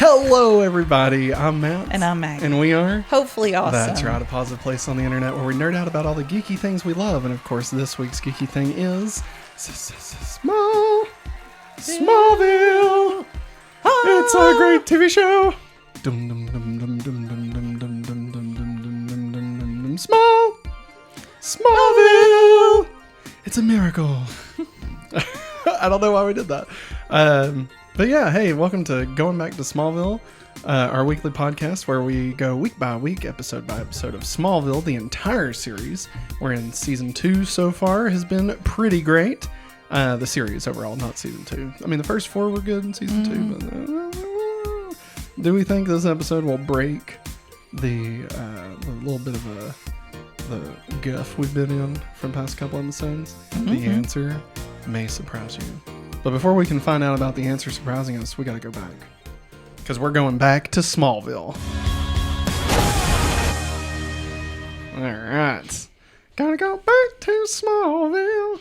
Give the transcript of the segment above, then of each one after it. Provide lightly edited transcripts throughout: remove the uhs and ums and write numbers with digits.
Hello, everybody. I'm Matt. And I'm Maggie. And we are... Hopefully Awesome. That's right, a positive place on the internet where we nerd out about all the geeky things we love. And, of course, this week's geeky thing is... Smallville. It's a great TV show. Smallville. It's a miracle. I don't know why we did that. But yeah, hey, welcome to Going Back to Smallville, our weekly podcast where we go week by week, episode by episode of Smallville, the entire series. We're in season 2 so far, has been pretty great. The series overall, not season 2. I mean, the first 4 were good in season 2, but do we think this episode will break the little bit of the guff we've been in from past couple episodes? The answer may surprise you. But before we can find out about the answer surprising us, we got to go back. Because we're going back to Smallville. Alright. Gotta go back to Smallville.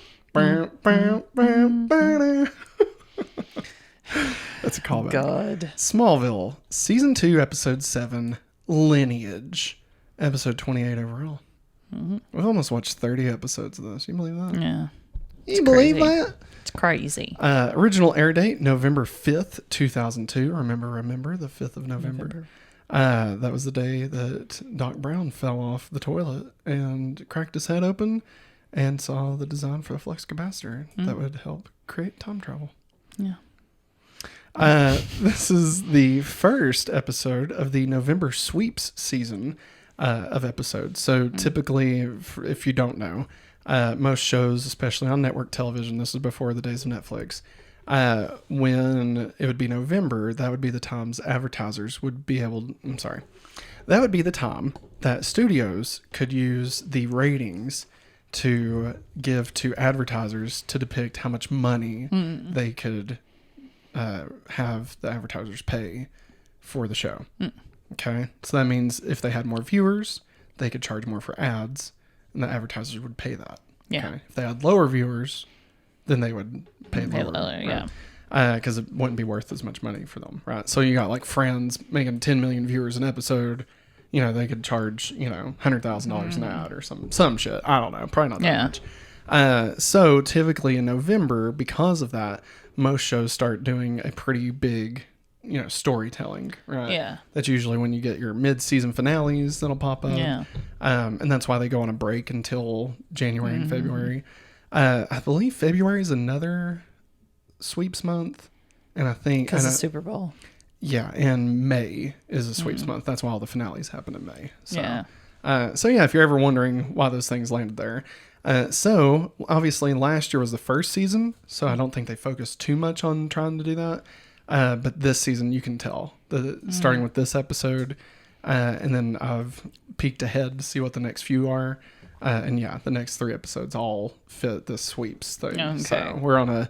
That's a callback. God. Smallville, Season 2, Episode 7, Lineage. Episode 28 overall. We've almost watched 30 episodes of this. You believe that? Yeah. You believe that? It's crazy. Original air date, November 5th, 2002. Remember, the 5th of November. That was the day that Doc Brown fell off the toilet and cracked his head open and saw the design for a flux capacitor that would help create time travel. Yeah. This is the first episode of the November sweeps season of episodes. So typically, if you don't know, most shows, especially on network television, this is before the days of Netflix, when it would be November, that would be the times advertisers would be able to, that would be the time that studios could use the ratings to give to advertisers to depict how much money they could have the advertisers pay for the show. Okay, so that means if they had more viewers, they could charge more for ads, and the advertisers would pay that. Yeah. Okay? If they had lower viewers, then they would pay lower. Right? Yeah. Because it wouldn't be worth as much money for them, right? So you got like Friends making 10 million viewers an episode. You know, they could charge, $100,000 an ad or some shit. I don't know. Probably not that much. So typically in November, because of that, most shows start doing a pretty big, storytelling, right? Yeah. That's usually when you get your mid-season finales that'll pop up. Yeah. And that's why they go on a break until January and February. I believe February is another sweeps month. And I think... Because of Super Bowl. Yeah, and May is a sweeps month. That's why all the finales happen in May. So, yeah. So if you're ever wondering why those things landed there. So, obviously, last year was the first season, so I don't think they focused too much on trying to do that. But this season, you can tell, starting with this episode, and then I've peeked ahead to see what the next few are. And yeah, the next 3 episodes all fit the sweeps thing. Okay. So we're on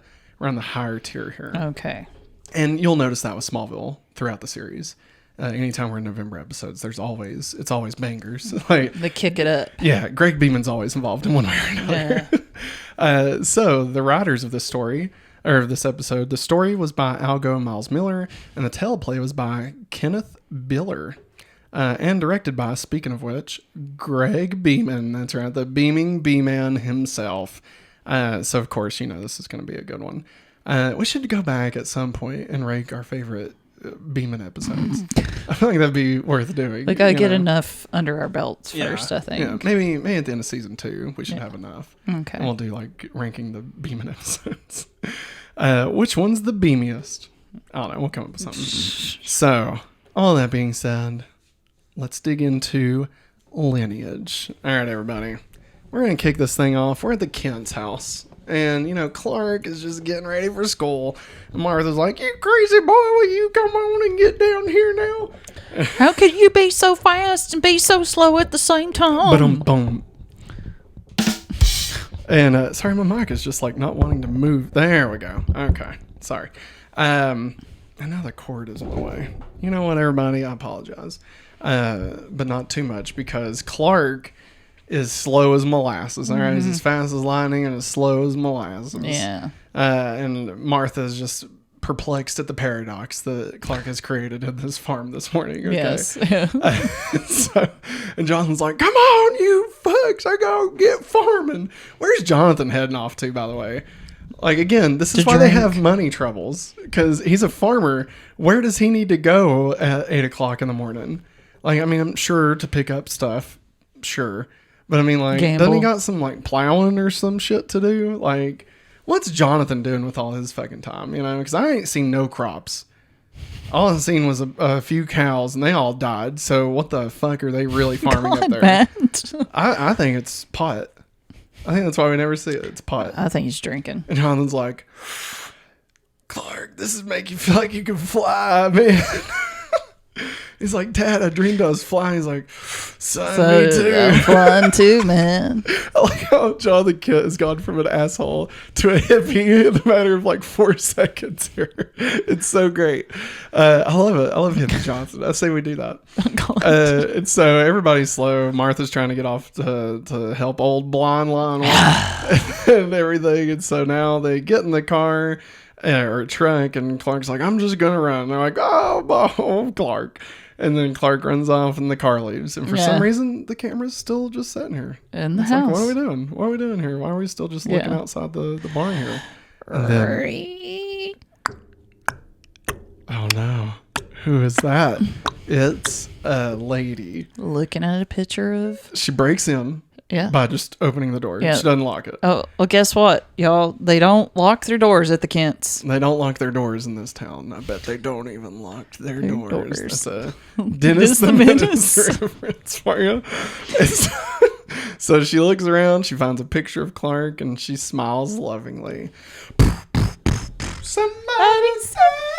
the higher tier here. Okay. And you'll notice that with Smallville throughout the series. Anytime we're in November episodes, it's always bangers. Like They kick it up. Yeah, Greg Beeman's always involved in one way or another. Yeah. So the writers of this story, or of this episode, the story was by Algo and Miles Miller, and the teleplay was by Kenneth Biller, and directed by, speaking of which, Greg Beeman. That's right, the beaming B-man himself. So of course, this is going to be a good one. We should go back at some point and rank our favorite Beeman episodes. I feel like that'd be worth doing. We gotta get enough under our belts first, I think. Yeah, maybe at the end of season 2, we should have enough. Okay. And we'll do like ranking the Beeman episodes. Which one's the beamiest? I don't know. We'll come up with something. So, all that being said, let's dig into Lineage. All right, everybody. We're going to kick this thing off. We're at the Kent's house. And, Clark is just getting ready for school. And Martha's like, "You crazy boy, will you come on and get down here now?" How could you be so fast and be so slow at the same time? Boom. And, sorry, my mic is just like not wanting to move. There we go. Okay. Sorry. And now the cord is in the way. You know what, everybody? I apologize. But not too much, because Clark is slow as molasses. All right, he's as fast as lightning and as slow as molasses. Yeah. And Martha's just perplexed at the paradox that Clark has created in this farm this morning. Okay? Yes. And Jonathan's like, come on, you fucks, I go get farming. Where's Jonathan heading off to, by the way? Like, again, this is why they have money troubles, because he's a farmer. Where does he need to go at 8 o'clock in the morning? Like, I mean, I'm sure to pick up stuff, sure. But I mean, like, doesn't he got some, like, plowing or some shit to do? Like, what's Jonathan doing with all his fucking time, you know? Because I ain't seen no crops. All I've seen was a few cows, and they all died. So what the fuck are they really farming up there? Matt. I think it's pot. I think that's why we never see it. It's pot. I think he's drinking. And Jonathan's like, Clark, this is make you feel like you can fly, man. He's like, Dad, I dreamed I was flying. He's like, son, me too. I'm flying too, man. I like how Jonathan Kent has gone from an asshole to a hippie in the matter of like 4 seconds here. It's so great. I love it. I love hippie Johnson. I say we do that. And so everybody's slow. Martha's trying to get off to help old blonde Lionel and everything. And so now they get in the car or a truck, and Clark's like, I'm just going to run. And they're like, oh, Clark. And then Clark runs off and the car leaves. And for some reason, the camera's still just sitting here. In the house. Like, what are we doing? What are we doing here? Why are we still just looking outside the barn here? And then, oh no. Who is that? It's a lady. Looking at a picture of... She breaks in by just opening the door. Yeah. She doesn't lock it. Oh, well, guess what, y'all? They don't lock their doors at the Kents. They don't lock their doors in this town. I bet they don't even lock their doors. That's a Dennis the Menace reference for you. So she looks around. She finds a picture of Clark, and she smiles lovingly. Somebody save me.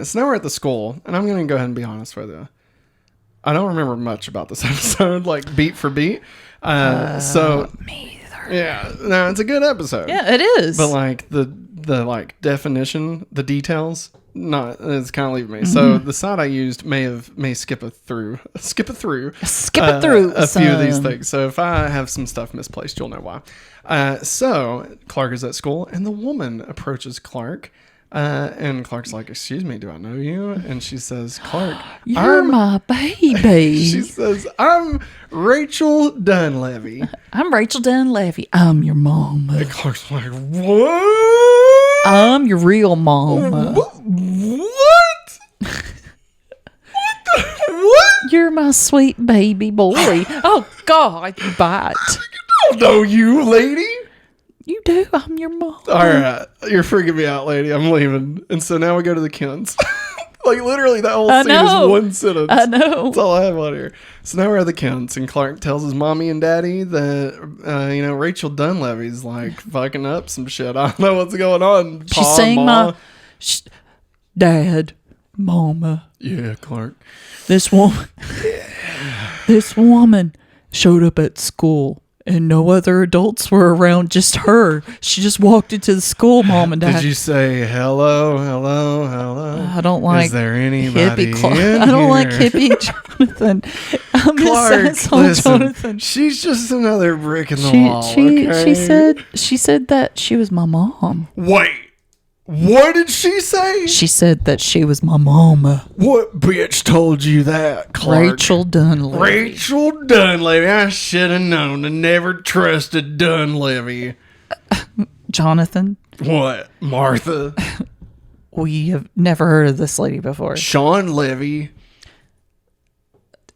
So now we're at the school, and I'm going to go ahead and be honest with you. I don't remember much about this episode, like beat for beat. So me either. Yeah, no, it's a good episode. Yeah, it is. But like the like definition, the details, it's kind of leaving me. Mm-hmm. So the side I used may skip it through a few of these things. So if I have some stuff misplaced, you'll know why. So Clark is at school, and the woman approaches Clark. And Clark's like, excuse me, do I know you? And she says, Clark, you're my baby. She says, I'm Rachel Dunleavy. I'm Rachel Dunleavy. I'm your mom. And Clark's like, what? I'm your real mama. What? What? You're my sweet baby boy. Oh, God, you bite. I don't know you, lady. You do. I'm your mom. All right. You're freaking me out, lady. I'm leaving. And so now we go to the Kents. Like, literally, that whole scene is one sentence. I know. That's all I have on here. So now we're at the Kents, and Clark tells his mommy and daddy that, Rachel Dunleavy's, like, fucking up some shit. I don't know what's going on. She's saying Dad, Mama. Yeah, Clark. This woman showed up at school. And no other adults were around, just her. She just walked into the school, Mom and Dad. Did you say hello? I don't like. Is there anybody hippie in I don't here? Like hippie Jonathan. Clark, listen, Jonathan. She's just another brick in the wall. She said that she was my mom. Wait. What did she say? She said that she was my mama. What bitch told you that, Clark? Rachel Dunleavy. Rachel Dunleavy. I should have known to never trust a Dunleavy. Jonathan. What? Martha? We have never heard of this lady before. Sean Levy.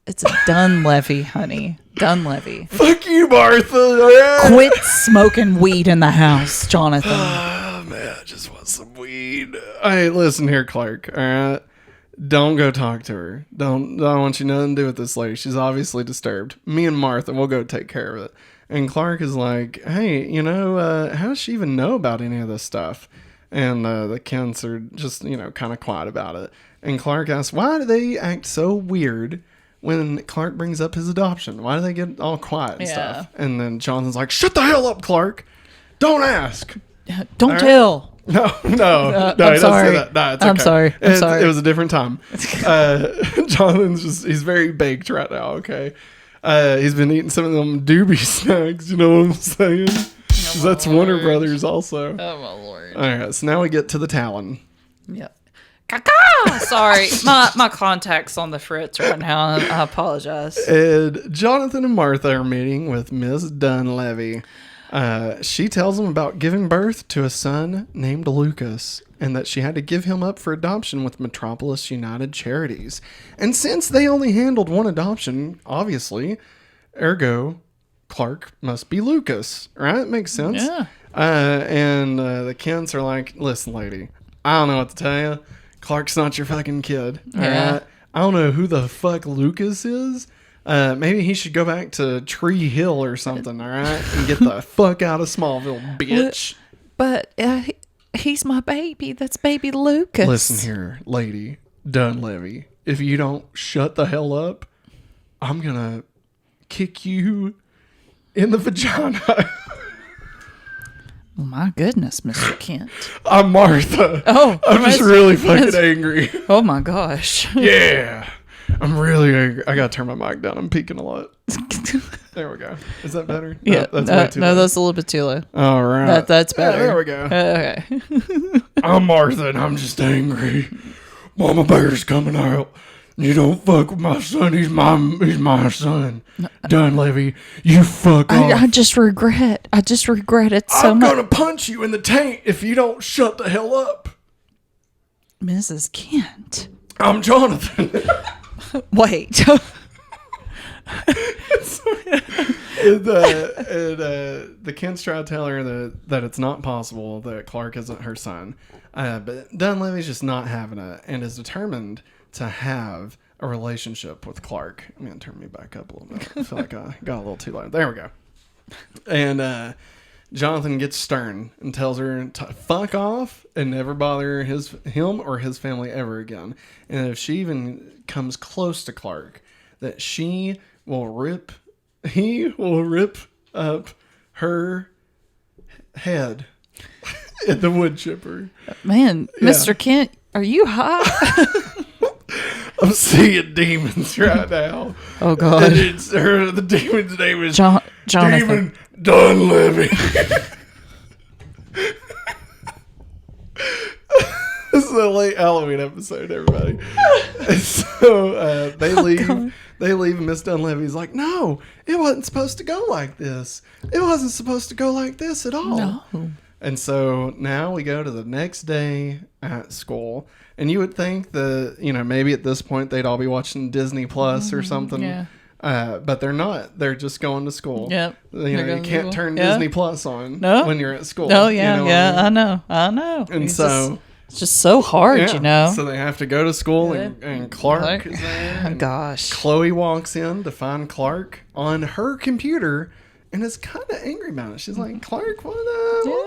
It's a Dunleavy, honey. Dunleavy. Fuck you, Martha. Quit smoking weed in the house, Jonathan. Oh, man, I just want some weed. Hey, listen here, Clark. All right? Don't go talk to her. I don't want you nothing to do with this lady. She's obviously disturbed. Me and Martha, we'll go take care of it. And Clark is like, hey, how does she even know about any of this stuff? And the Kents are just, kind of quiet about it. And Clark asks, why do they act so weird when Clark brings up his adoption? Why do they get all quiet and stuff? And then Jonathan's like, shut the hell up, Clark. Don't ask. Don't tell. No, he doesn't say that. No, it's okay. I'm sorry. It was a different time. Jonathan's he's very baked right now, okay? He's been eating some of them doobie snacks, you know what I'm saying? That's Warner Brothers also. Oh, my Lord. All right, so now we get to the Talon. Yeah. Caca! Sorry, my contact's on the fritz right now. I apologize. And Jonathan and Martha are meeting with Miss Dunleavy. She tells them about giving birth to a son named Lucas and that she had to give him up for adoption with Metropolis United Charities. And since they only handled one adoption, obviously, ergo, Clark must be Lucas, right? Makes sense. Yeah. And the Kents are like, listen, lady, I don't know what to tell you. Clark's not your fucking kid. All right? I don't know who the fuck Lucas is. Maybe he should go back to Tree Hill or something, all right? And get the fuck out of Smallville, bitch. But he's my baby. That's baby Lucas. Listen here, lady Dunleavy. If you don't shut the hell up, I'm going to kick you in the vagina. Oh, my goodness, Mr. Kent. I'm Martha. Oh. I'm just really fucking angry. Oh, my gosh. Yeah. I'm really angry. I gotta turn my mic down. I'm peeking a lot. There we go. Is that better? Yeah. No, that's way too low. That's a little bit too low. All right. That's better. Yeah, there we go. Okay. I'm Martha and I'm just angry. Mama Bear's coming out. You don't fuck with my son. He's my son. Dunleavy, you fuck off. I just regret it so I'm much. gonna punch you in the taint if you don't shut the hell up. Mrs. Kent. I'm Jonathan. Wait. The Kents try to tell her that it's not possible that Clark isn't her son. But Dunleavy's just not having it and is determined to have a relationship with Clark. I'm going to turn me back up a little bit. I feel like I got a little too loud. There we go. And Jonathan gets stern and tells her to fuck off and never bother him or his family ever again. And if she even comes close to Clark, that he will rip up her head in the wood chipper. Man, yeah. Mr. Kent, are you high? I'm seeing demons right now. Oh, God. And the demon's name is Jonathan. Demon Dunleavy. This is a late Halloween episode, everybody. And so they leave. God. They leave, and Miss Dunleavy's like, no, it wasn't supposed to go like this. It wasn't supposed to go like this at all. No. And so now we go to the next day at school. And you would think that, maybe at this point they'd all be watching Disney Plus or something. Yeah. But they're not. They're just going to school. Yep. You can't turn Disney Plus on when you're at school. Oh, yeah, I mean? I know. And it's just so hard, So they have to go to school, and Clark is there. Oh, gosh. Chloe walks in to find Clark on her computer and is kind of angry about it. She's like, Clark, what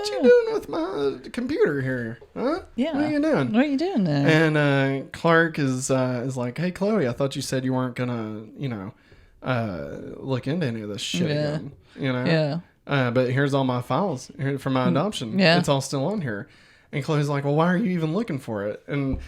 you doing with my computer here? Huh? Yeah. What are you doing? What are you doing there? And Clark is like, hey, Chloe, I thought you said you weren't going to, look into any of this shit again. Yeah. But here's all my files for my adoption. Yeah. It's all still on here. And Chloe's like, well, why are you even looking for it? And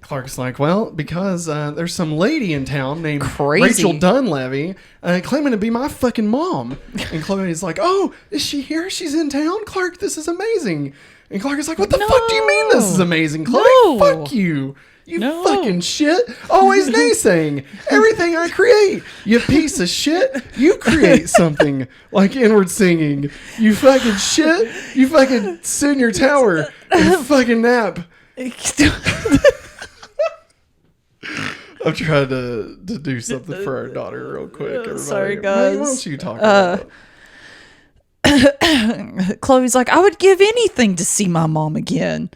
Clark's like, well, because there's some lady in town named Rachel Dunleavy claiming to be my fucking mom. And Chloe's like, oh, is she here? She's in town? Clark, this is amazing. And Clark is like, what the fuck do you mean this is amazing? Chloe, fuck you. You fucking shit. Always naysaying everything I create. You piece of shit. You create something like inward singing. You fucking shit. You fucking sit in your tower and fucking nap. I'm trying to do something for our daughter real quick. Everybody. Sorry, guys. Why don't you talk about it? Chloe's like, I would give anything to see my mom again.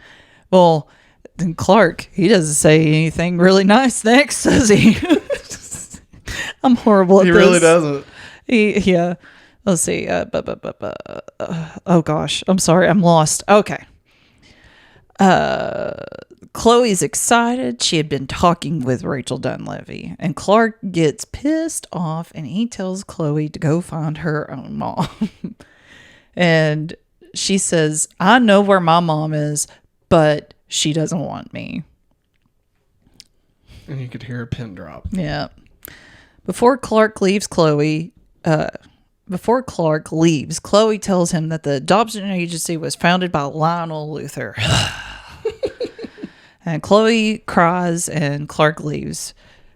Well, then Clark, he doesn't say anything really nice next, does he? I'm horrible at this. He really doesn't. Yeah. Let's see. Oh, gosh. I'm sorry. I'm lost. Okay. Chloe's excited. She had been talking with Rachel Dunleavy, and Clark gets pissed off, and he tells Chloe to go find her own mom. And she says, I know where my mom is, but she doesn't want me. And you could hear a pin drop. Yeah. Before Clark leaves, Chloe tells him that the adoption agency was founded by Lionel Luthor. And Chloe cries and Clark leaves.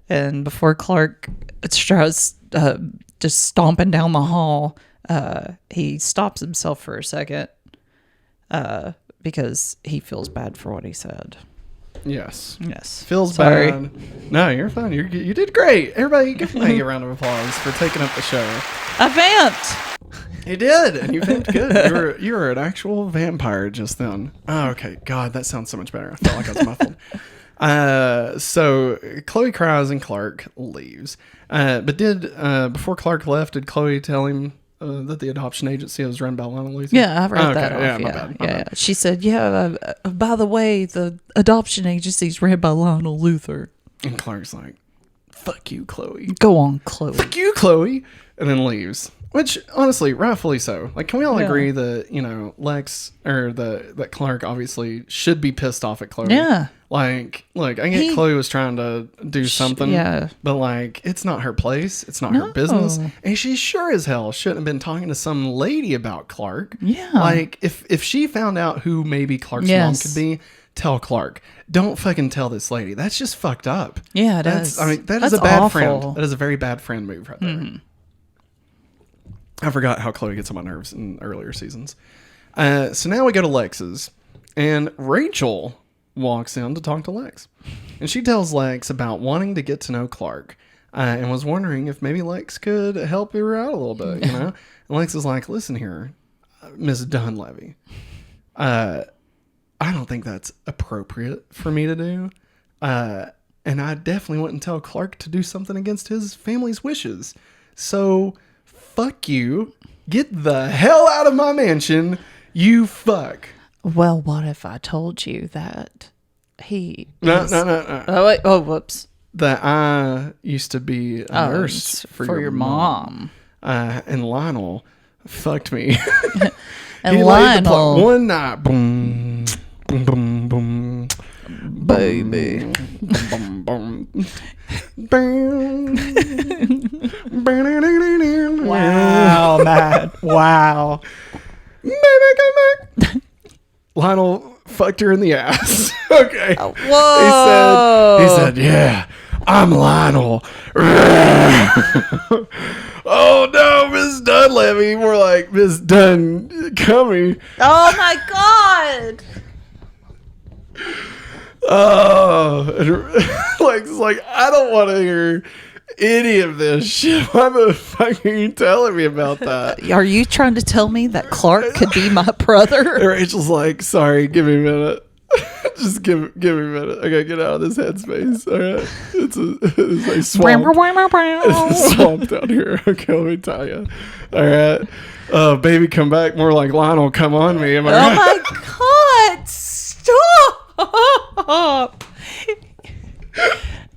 And before Clark starts just stomping down the hall, he stops himself for a second because he feels bad for what he said. Yes. Feels bad. No, you're fine. You did great. Everybody, give me a round of applause for taking up the show. I vamped. You did, and you vamped good. You were an actual vampire just then. Oh, okay. God, that sounds so much better. I felt like I was muffled. So Chloe cries and Clark leaves. But before Clark left, did Chloe tell him that the adoption agency was run by Lana Luthor? Yeah, I've read that off. Yeah, my bad. She said, by the way, the adoption agency is ran by Lionel Luthor. And Clark's like, fuck you, Chloe. Go on, Chloe. Fuck you, Chloe. And then leaves. Which, honestly, rightfully so. Like, can we all agree that, Lex, or that Clark obviously should be pissed off at Chloe? Yeah. Like, look, I get Chloe was trying to do something. Yeah. But, like, it's not her place. It's not her business. And she sure as hell shouldn't have been talking to some lady about Clark. Yeah. Like, if she found out who maybe Clark's mom could be, tell Clark. Don't fucking tell this lady. That's just fucked up. Yeah, it is. I mean, that's a bad friend. That is a very bad friend move right there. Mm-hmm. I forgot how Chloe gets on my nerves in earlier seasons. So now we go to Lex's, and Rachel walks in to talk to Lex. And she tells Lex about wanting to get to know Clark, and was wondering if maybe Lex could help her out a little bit, And Lex is like, listen here, Miss Dunleavy. I don't think that's appropriate for me to do. And I definitely wouldn't tell Clark to do something against his family's wishes. So... fuck you. Get the hell out of my mansion, you fuck. Well, what if I told you that he... No. Oh, wait. Oh, whoops. That I used to be a nurse for your mom. And Lionel fucked me. And he Lionel... one night. Boom, boom, boom, boom. Baby. Boom, boom, boom. Wow, Matt. Wow. Baby, come back. Lionel fucked her in the ass. Okay. Whoa. He said, yeah, I'm Lionel. Oh no, Miss Dunleavy. More like Miss Dun Cummy. Oh my God. Oh, like I don't want to hear any of this shit. Why the fuck are you telling me about that? Are you trying to tell me that Clark could be my brother? And Rachel's like, sorry, give me a minute. Just give me a minute. I gotta get out of this headspace. All right, it's a swamp. It's a swamp down here. Okay, let me tell you. All right, baby, come back. More like Lionel, come on me. Am I right? My God! Stop!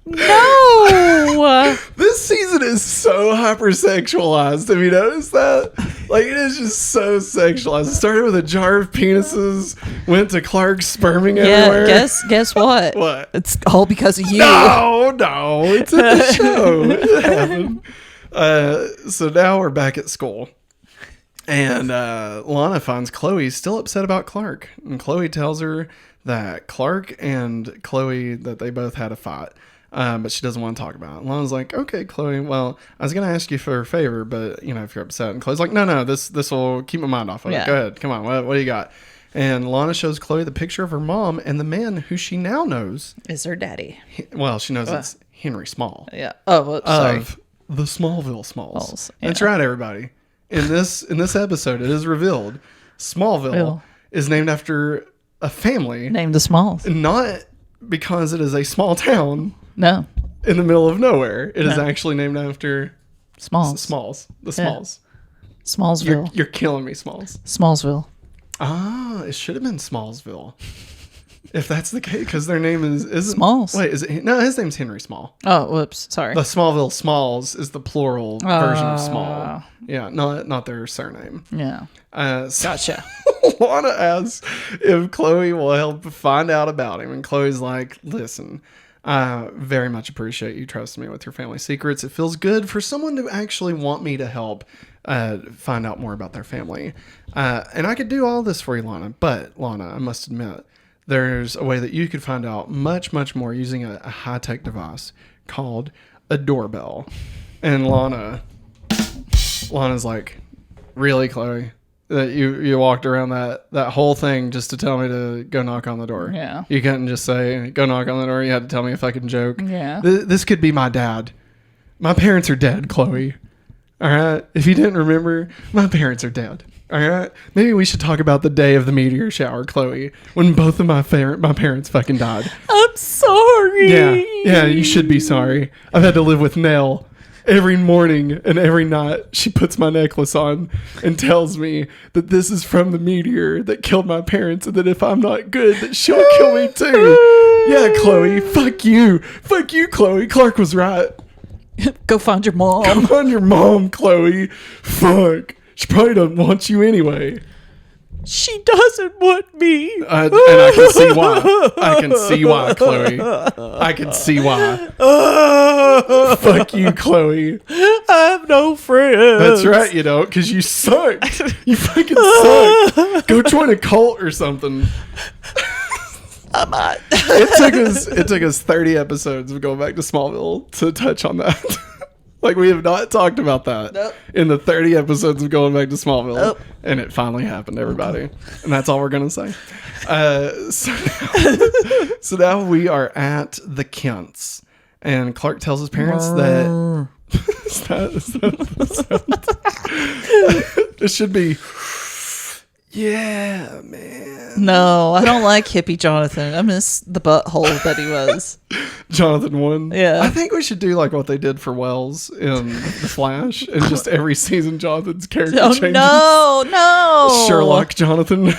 No! This season is so hypersexualized. Have you noticed that? Like, it is just so sexualized. It started with a jar of penises, went to Clark sperming everywhere. Guess what? What? It's all because of you. No, it's in the show. It happened. So now we're back at school. And Lana finds Chloe still upset about Clark. And Chloe tells her that Clark and Chloe, that they both had a fight. But she doesn't want to talk about it. And Lana's like, okay, Chloe, well, I was going to ask you for a favor, but, if you're upset. And Chloe's like, no, this will keep my mind off of it. Go ahead. Come on. What do you got? And Lana shows Chloe the picture of her mom and the man who she now knows is her daddy. She knows it's Henry Small. Yeah. Oh, well, sorry. Of the Smallville Smalls. That's right, everybody. In this episode, it is revealed Smallville is named after a family named the Smalls. Not because it is a small town. No. In the middle of nowhere. It is actually named after Smalls. The Smalls. Smallsville. You're killing me, Smalls. Smallsville. Ah, it should have been Smallsville. If that's the case, because their name is Smalls. Wait, is it? No, his name's Henry Small. Oh, whoops. Sorry. The Smallville Smalls is the plural version of Small. Yeah, not their surname. Yeah. Gotcha. Lana asks if Chloe will help find out about him, and Chloe's like, "Listen, I very much appreciate you trusting me with your family secrets. It feels good for someone to actually want me to help find out more about their family. And I could do all this for you, Lana. But, Lana, I must admit, there's a way that you could find out much, much more using a high-tech device called a doorbell." And Lana's like, "Really, Chloe? That you walked around that whole thing just to tell me to go knock on the door? Yeah. You couldn't just say, go knock on the door. You had to tell me a fucking joke. Yeah. This could be my dad. My parents are dead, Chloe. All right? If you didn't remember, my parents are dead. All right? Maybe we should talk about the day of the meteor shower, Chloe, when both of my parents fucking died." I'm sorry. Yeah, you should be sorry. I've had to live with Nell. Every morning and every night, she puts my necklace on and tells me that this is from the meteor that killed my parents, and that if I'm not good, that she'll kill me too. Yeah, Chloe, fuck you. Fuck you, Chloe. Clark was right. Go find your mom. Go find your mom, Chloe. Fuck. She probably doesn't want you anyway. She doesn't want me. And I can see why. I can see why, Chloe. I can see why. Fuck you, Chloe. I have no friends. That's right, you don't, because you sucked. You fucking suck. Go join a cult or something. I might. It took us 30 episodes of going back to Smallville to touch on that. Like, we have not talked about that in the 30 episodes of going back to Smallville. And it finally happened, everybody. And that's all we're going to say. So now we are at the Kents. And Clark tells his parents that... It should be... Yeah, man. No, I don't like hippie Jonathan. I miss the butthole that he was. Jonathan 1. Yeah. I think we should do like what they did for Wells in The Flash, and just every season Jonathan's character changes. No. Sherlock Jonathan.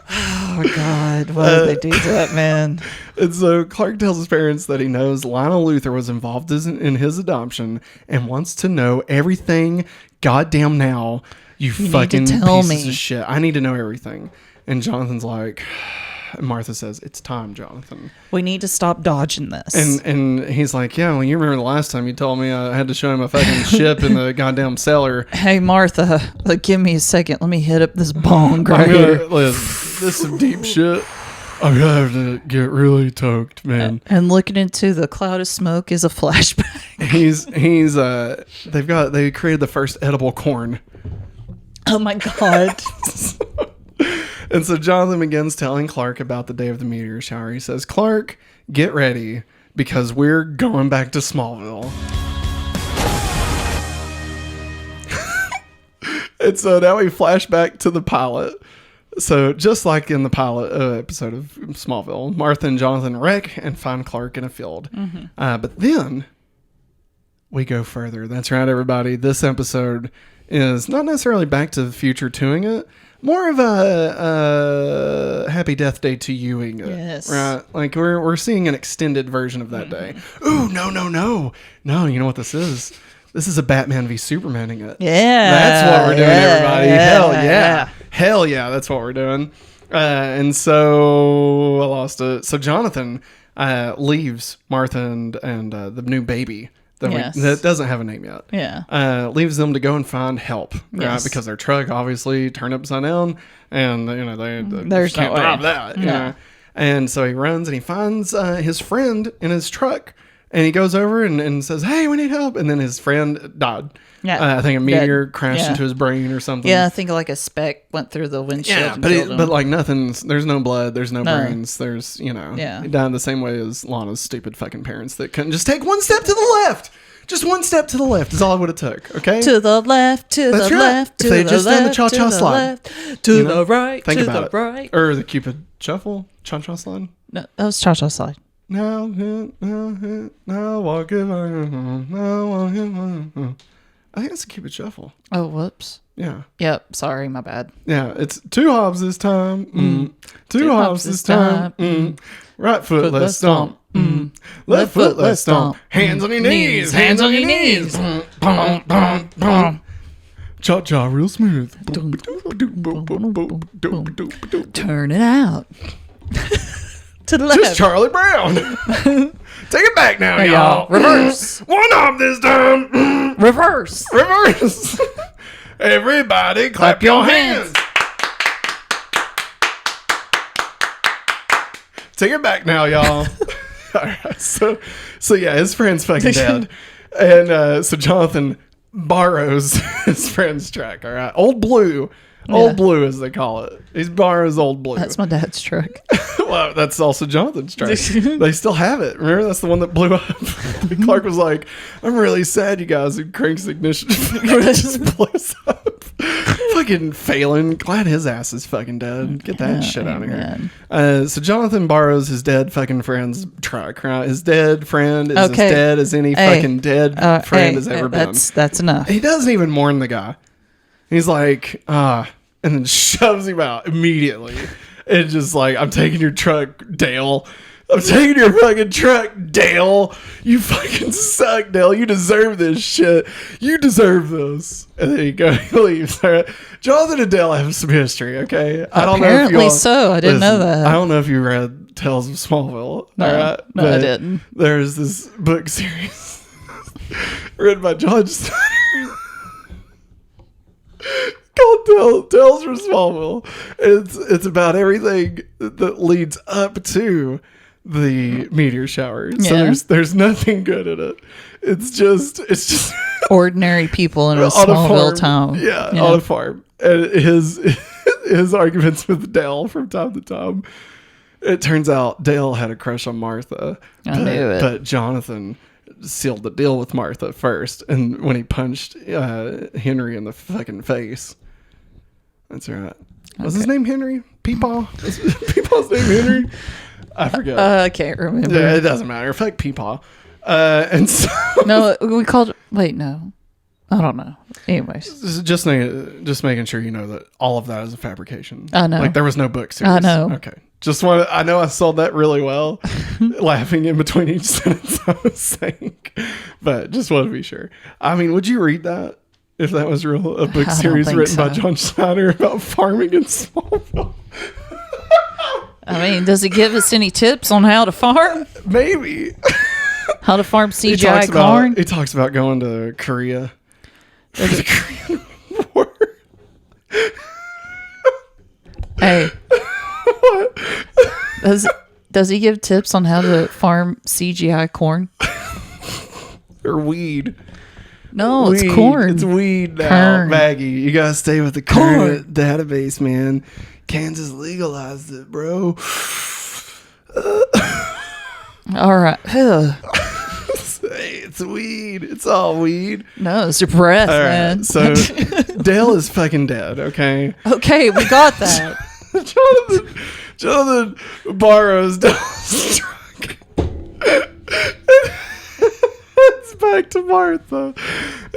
Oh, God. Why did they do that, man? And so Clark tells his parents that he knows Lionel Luthor was involved in his adoption and wants to know everything goddamn now. You fucking pieces of shit. I need to know everything. And Jonathan's like, and Martha says, "It's time, Jonathan. We need to stop dodging this." And he's like, "Yeah, well, you remember the last time you told me I had to show him a fucking ship in the goddamn cellar." Hey, Martha, give me a second. Let me hit up this bong right here. This is some deep shit. I'm gonna have to get really toked, man. And looking into the cloud of smoke is a flashback. They created the first edible corn. Oh my God. And so Jonathan begins telling Clark about the day of the meteor shower. He says, "Clark, get ready because we're going back to Smallville." And so now we flash back to the pilot. So just like in the pilot episode of Smallville, Martha and Jonathan wreck and find Clark in a field. Mm-hmm. But then we go further. That's right, everybody. This episode is not necessarily Back to the Future 2ing it, more of a Happy Death Day to Ewing it. Yes. Right? Like we're seeing an extended version of that day. Ooh, no. No, you know what this is? This is a Batman v Supermaning it. Yeah. That's what we're doing, everybody. Yeah, Hell yeah. Hell yeah, that's what we're doing. And so I lost it. So Jonathan leaves Martha and the new baby. That doesn't have a name yet. Yeah. Leaves them to go and find help, right? Yes. Because their truck obviously turned upside down, and they There's can't no drive way. that. No. You know? And so he runs and he finds his friend in his truck, and he goes over and says, "Hey, we need help." And then his friend died. Yeah. I think a meteor crashed into his brain or something. Yeah, I think like a speck went through the windshield. Yeah, and killed him. but like nothing's. There's no blood. There's no brains. There's Yeah. He died the same way as Lana's stupid fucking parents that couldn't just take one step to the left. Just one step to the left is all it would have took. Okay. To the left. To That's the right. left. If they just done the cha-cha slide. To the right. Think to about the it. right. Or the Cupid shuffle, cha-cha slide. No, that was cha-cha slide. No, walk it. I think it's a Cupid Shuffle. Oh, whoops. Yeah. Yep. Sorry, my bad. Yeah, it's 2 hops this time. 2 hops this time. Right foot, let's stomp. Left foot, let's stomp. Hands on your knees. Hands on your knees. Cha-cha real smooth. Turn it out. To the left. Just Charlie Brown. Take it back now, y'all. Reverse. 1 hop this time. Reverse. Reverse. Everybody clap your hands. Take it back now, y'all. All right, so yeah, his friend's fucking dead. And so Jonathan borrows his friend's truck, all right? Old Blue. Old Blue, as they call it. He borrows Old Blue. That's my dad's truck. Well, that's also Jonathan's truck. They still have it. Remember, that's the one that blew up. Clark was like, I'm really sad, you guys. Who cranks the ignition. Just blows up. Fucking Phelan. Glad his ass is fucking dead. Get that shit out of here. So Jonathan borrows his dead fucking friend's truck, right? His dead friend is as dead as any fucking dead friend has ever been. That's enough. He doesn't even mourn the guy. He's like, and then shoves him out immediately. And just like, I'm taking your truck, Dale. I'm taking your fucking truck, Dale. You fucking suck, Dale. You deserve this shit. You deserve this. And then he leaves. All right. Jonathan and Dale have some history, okay? I don't know if you all, so. I didn't know that. I don't know if you read Tales of Smallville. No, all right? No, I didn't. There's this book series written by John Schneider called Tales from Smallville. It's about everything that leads up to the meteor shower. So there's nothing good in it. It's just ordinary people in a Smallville town. Yeah, on a farm. And his arguments with Dale from time to time. It turns out Dale had a crush on Martha. I knew it. But Jonathan sealed the deal with Martha first, and when he punched Henry in the fucking face. That's right. Was his name Henry? Peepaw? Is Peepaw's name Henry? I forget. I can't remember. Yeah, it doesn't matter. Fuck Peepaw. And so no, we called. Wait, no, I don't know. Anyways, just making sure you know that all of that is a fabrication. I know. Like there was no book series. I know. Okay. I know I sold that really well, laughing in between each sentence I was saying, but just want to be sure. I mean, would you read that if that was real? A book series written by John Schneider about farming in Smallville. I mean, does it give us any tips on how to farm? Maybe. How to farm CGI corn? He talks about going to Korea. The Korean War. Hey. What? Does he give tips on how to farm CGI corn? Or weed. No, weed. It's corn. It's weed now. Corn. Maggie, you gotta stay with the current database, man. Kansas legalized it, bro. All right. Hey, it's weed. It's all weed. No, it's your breath, man. So Dale is fucking dead, okay? Okay, we got that. Jonathan borrows Dale's truck. It's back to Martha.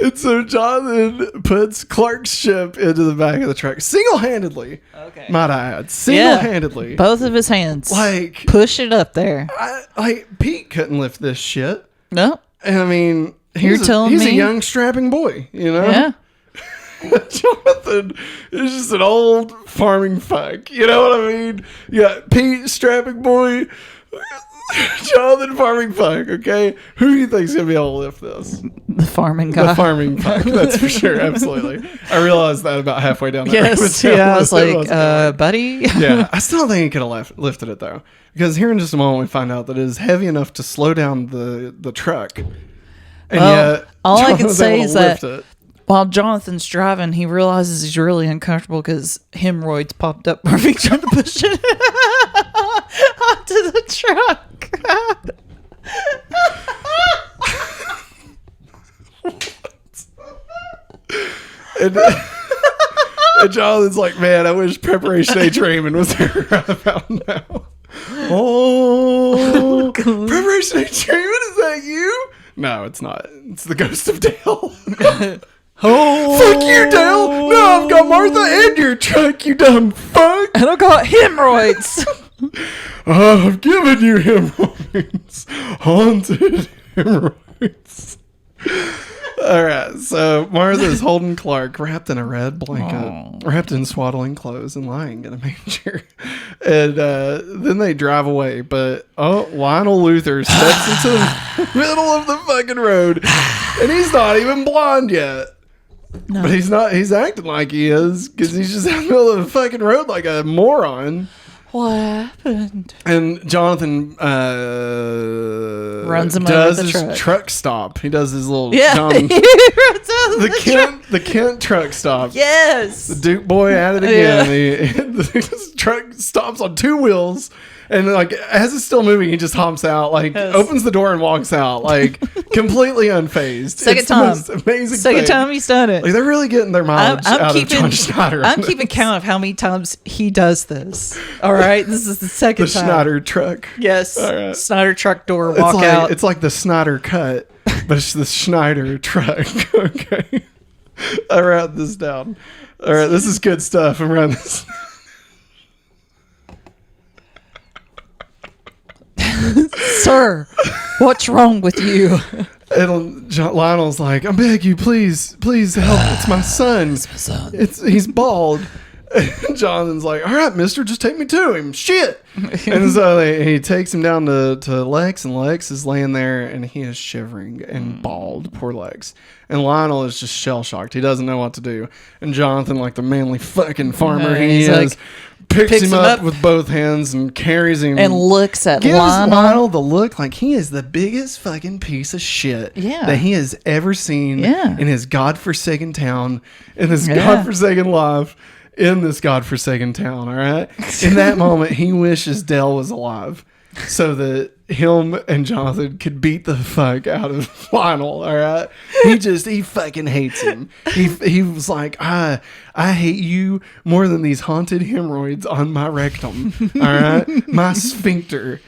And so Jonathan puts Clark's ship into the back of the truck single-handedly. Okay. Might I add. Single-handedly. Yeah, both of his hands. Like, push it up there. Pete couldn't lift this shit. No. And I mean, he's a young strapping boy, you know? Yeah. Jonathan is just an old farming fuck. You know what I mean? You got Pete, strapping boy. Jonathan, farming fuck, okay? Who do you think's going to be able to lift this? The farming guy. The farming fuck, that's for sure, absolutely. I realized that about halfway down the road. Yes, yeah, I was like, buddy? Yeah, I still think he could have lifted it, though. Because here in just a moment, we find out that it is heavy enough to slow down the truck. And yet, all I can say is that it. While Jonathan's driving, he realizes he's really uncomfortable because hemorrhoids popped up while he's trying to push it onto the truck. And Jonathan's like, man, I wish Preparation H. Raymond was here right about now. Oh, Preparation H. Raymond, is that you? No, it's not. It's the ghost of Dale. Oh, fuck you, Dale. No, I've got Martha in your truck, you dumb fuck. And I got hemorrhoids. I've given you hemorrhoids. Haunted hemorrhoids. All right, so Martha's holding Clark wrapped in a red blanket, wrapped in swaddling clothes and lying in a manger. And then they drive away. But, Lionel Luthor steps into the middle of the fucking road. And he's not even blonde yet. No. But he's not. He's acting like he is because he's just in the middle of the fucking road like a moron. What happened? And Jonathan runs him does over the his truck stop. He does his little Yeah. John, the Kent truck stop. Yes. The Duke boy at it again. The truck stops on two wheels. And like as it's still moving, he just humps out, like opens the door and walks out, like completely unfazed. Second time. The most amazing Second thing. time he's done it. Like they're really getting their mileage out of John Schneider. I'm keeping count of how many times he does this. All right, this is the second The time. Schneider truck. Yes, right. Schneider truck door walk out. It's like the Snyder cut, but it's the Schneider truck. Okay, I wrote this down. All right, this is good stuff. I'm writing this. Sir, what's wrong with you? Lionel's like, I beg you, please help. It's my son. It's my son. He's bald. And Jonathan's like, all right, mister, just take me to him. Shit. And so he takes him down to Lex, and Lex is laying there, and he is shivering and bald. Poor Lex. And Lionel is just shell-shocked. He doesn't know what to do. And Jonathan, like the manly fucking farmer he is, like, picks him up with both hands and carries him. And looks at gives Lionel. the look like he is the biggest fucking piece of shit that he has ever seen in his godforsaken town, in his godforsaken life, in this godforsaken town, all right? In that moment, he wishes Dell was alive so that him and Jonathan could beat the fuck out of Lionel, all right? He fucking hates him. He was like, I hate you more than these haunted hemorrhoids on my rectum, all right? My sphincter.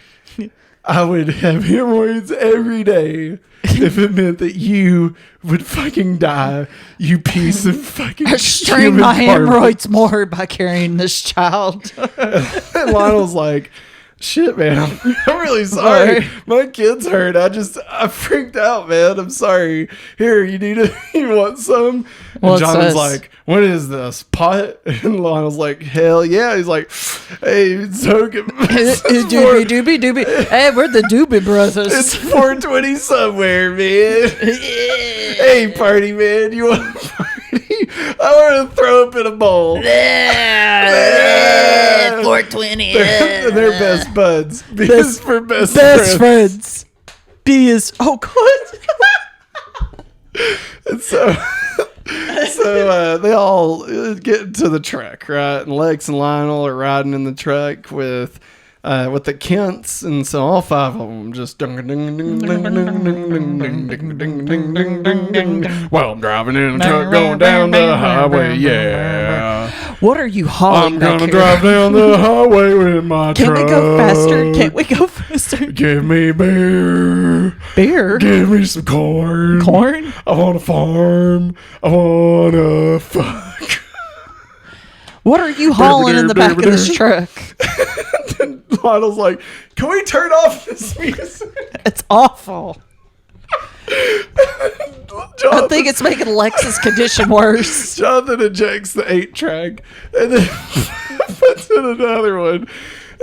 I would have hemorrhoids every day if it meant that you would fucking die, you piece of fucking I strain my hemorrhoids more by carrying this child. And Lionel's like, shit, man, I'm really sorry. My kid's hurt. I freaked out, man. I'm sorry. Here, you want some? And Jonathan's like, what is this, pot? And Lionel's like, hell yeah. He's like, hey, soak it. Doobie. Hey, we're the Doobie Brothers. It's 420 somewhere, man. Hey, party man, you want to party? I want to throw up in a bowl. 420. They're best buds. B is for best friends. B is God. And so they all get into the truck, right? And Lex and Lionel are riding in the truck with the Kents, and so all five of them just while I'm driving in the truck going down the highway, yeah. What are you hauling? I'm gonna drive down the highway with my truck. Can't we go faster? Give me beer. Beer? Give me some corn. Corn? I want to farm. I want to fuck. What are you hauling in the back of this truck? And Lionel's like, can we turn off this music? It's awful. I think it's making Lex's condition worse. Jonathan ejects the 8-track and then puts in another one.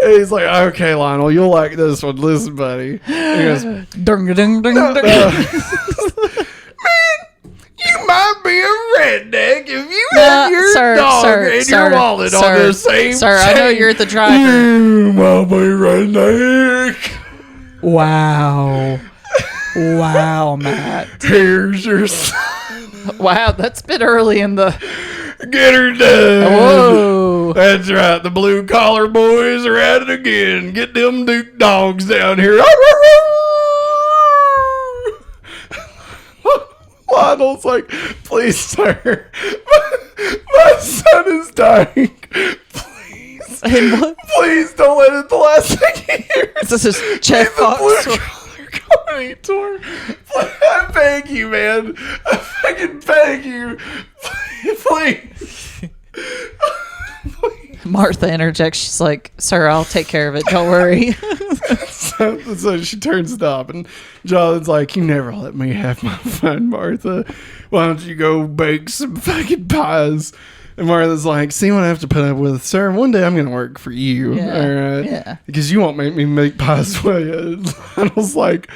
And he's like, okay, Lionel, you'll like this one. Listen, buddy. And he goes, Dung. you might be a redneck if you have your dog and your wallet on the same Sir, I know you're the driver. You might be a redneck. Wow, Matt. Here's your son. Wow, that's a bit early in the... Get her done. Whoa. That's right. The blue collar boys are at it again. Get them Duke dogs down here. Lionel's like, please, sir. My son is dying. Please. And what? Please don't let it the last thing he hears. This is Jeff Fox. Comedy tour. I beg you, man. I fucking beg you. Please. Martha interjects. She's like, "Sir, I'll take care of it. Don't worry." So she turns it up, and Jonathan's like, "You never let me have my fun, Martha. Why don't you go bake some fucking pies?" And Martha's like, "See what I have to put up with, sir? One day I'm going to work for you, all right? Yeah. Because you won't make me make pies for you." And I was like,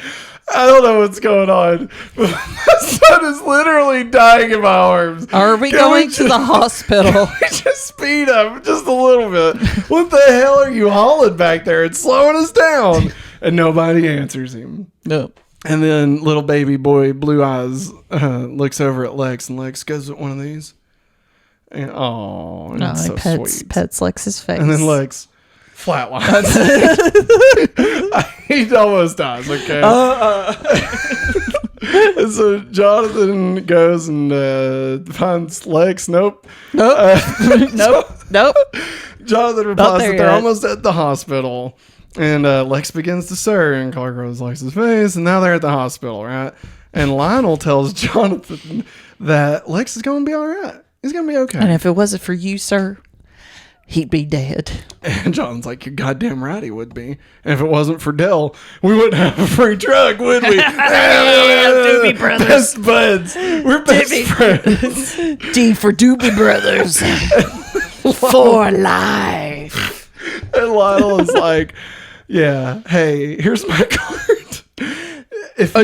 I don't know what's going on. But my son is literally dying in my arms. Are we going to the hospital? Can we just speed up just a little bit? What the hell are you hauling back there? It's slowing us down. And nobody answers him. No. And then little baby boy, Blue Eyes, looks over at Lex, and Lex goes with one of these. And it's so sweet. Pets Lex's face. And then Lex flatlines. He almost dies, okay? And so Jonathan goes and finds Lex. Nope. Nope. Nope. Jonathan replies that they're almost at the hospital. And Lex begins to stir, and Clark rubs Lex's face, and now they're at the hospital, right? And Lionel tells Jonathan that Lex is going to be all right. He's going to be okay. And if it wasn't for you, sir, he'd be dead. And John's like, "You're goddamn right he would be. And if it wasn't for Dell, we wouldn't have a free truck, would we?" Doobie Brothers. Best buds. We're best friends. D for Doobie Brothers. For life. And Lionel is like, "Yeah, hey, here's my card. If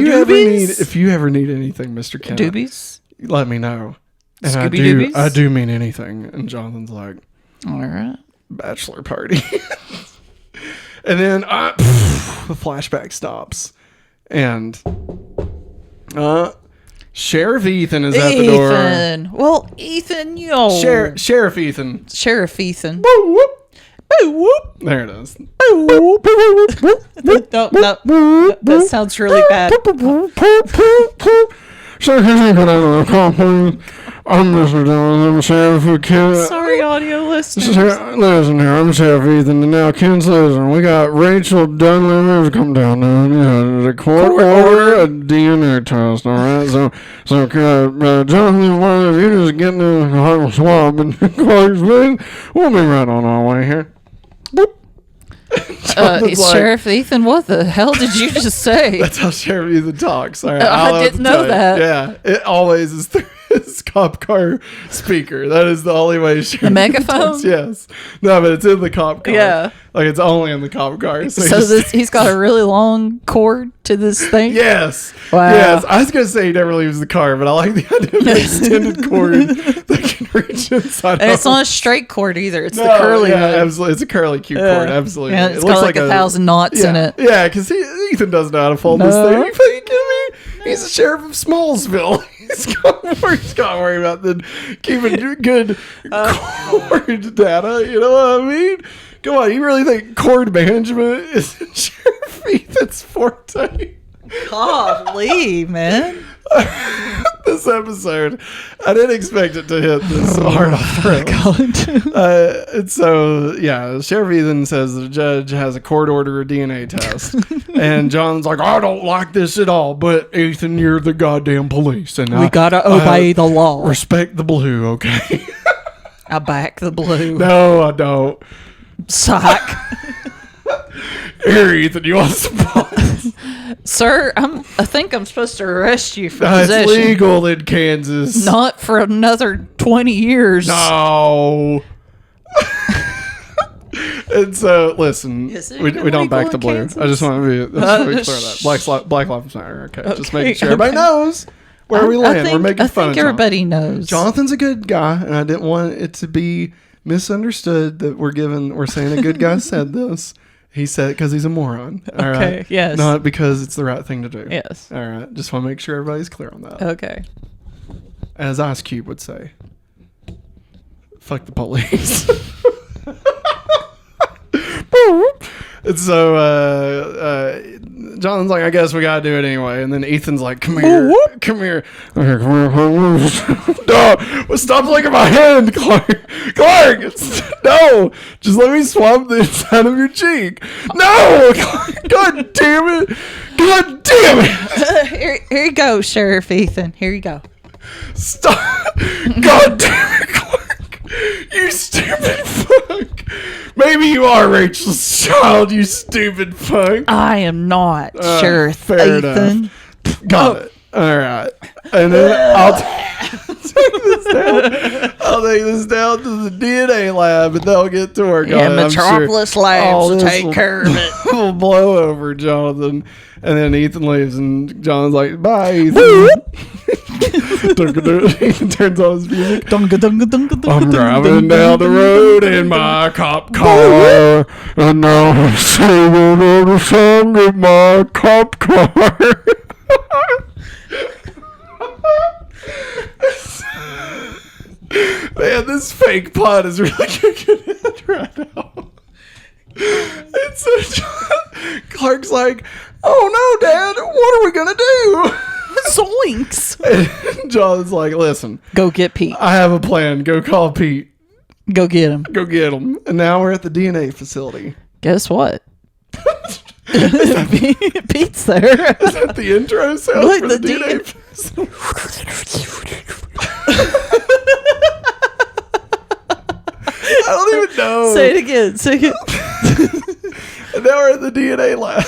you ever need anything, Mr. Kenneth, Doobies? let me know." And Scooby-Doobies? I do mean anything. And Jonathan's like, All right. bachelor party. And then the flashback stops. And Sheriff Ethan is at the door. Ethan. Well, Ethan, Sheriff Ethan. Sheriff Ethan. Woo, whoop. Boo, whoop. There it is. No, that sounds really bad. I'm Mr. Dillon. I'm Sheriff of Ken. Sorry, audio listeners. Listen here, I'm Sheriff Ethan, and now Ken's listening. We got Rachel Dunlap come down now. The court order a DNA test, all right? So Jonathan, why don't you just get the heart swab and Clark's vein? We'll be right on our way here. Boop. Sheriff Ethan, what the hell did you just say? That's how Sheriff Ethan talks. All right, I didn't know that. Yeah, it always is through his cop car speaker. That is the only way Sheriff The megaphone? talks. Yes. No, but it's in the cop car. Yeah. Like, it's only in the cop car. He's got a really long cord to this thing? Yes. Wow. Yes. I was going to say he never leaves the car, but I like the idea of an extended cord that can reach inside. And it's not a straight cord either. It's the curly one. Absolutely. It's a curly cute cord. Absolutely. Yeah, it's got like 1,000 knots in it. Yeah, because Ethan doesn't know how to fold this thing. Are you fucking kidding me? He's the sheriff of Smallville. He's got to worry about keeping good cord data. You know what I mean? Come on, you really think cord management is Sheriff Ethan's forte? Golly, man. This episode, I didn't expect it to hit this hard off the rails. And so, yeah, Sheriff Ethan says the judge has a court order a DNA test. And John's like, "I don't like this at all, but Ethan, you're the goddamn police. And we gotta obey the law. Respect the blue, okay?" I back the blue. No, I don't. Sock. Here, Ethan, you want some balls? Sir, I think I'm supposed to arrest you for possession. It's legal in Kansas. Not for another 20 years. No. And so, listen, we don't back the blue. Kansas? I just want to be clear on that. Black Lives Matter. Okay. Just making sure everybody knows where we land. We're making fun of I think everybody knows. Jonathan's a good guy, and I didn't want it to be misunderstood that we're saying a good guy said this. He said it because he's a moron. All okay, right? yes. Not because it's the right thing to do. Yes. All right. Just want to make sure everybody's clear on that. Okay. As Ice Cube would say, fuck the police. And so Jonathan's like, I guess we gotta do it anyway. And then Ethan's like, come here. Come here. Okay, come here. No, stop licking my hand, Clark. Clark, no. Just let me swab the inside of your cheek. No. God damn it. God damn it. Here you go, Sheriff Ethan. Here you go. Stop. God damn it, Clark. You stupid fuck. Maybe you are Rachel's child, you stupid fuck. I am not, Sheriff fair Ethan. Enough. Got it. All right. And then I'll take this down to the DNA lab and they'll get to work on it. Metropolis Labs will take care of it. Will blow over, Jonathan. And then Ethan leaves and John's like, bye, Ethan. Ethan turns on his music. I'm driving down the road in my cop car. And now I'm singing all the song in my cop car. Man, this fake pod is really kicking in right now. And so Clark's like, oh no, Dad, what are we gonna do? Zoinks. And John's like, listen, go get Pete. I have a plan. Go call Pete. Go get him. Go get him. And now we're at the DNA facility. Guess what? Pete's there. Is that the intro sound Look, for the DNA facility? I don't even know. Say it again. Say it. And now we're at the DNA lab.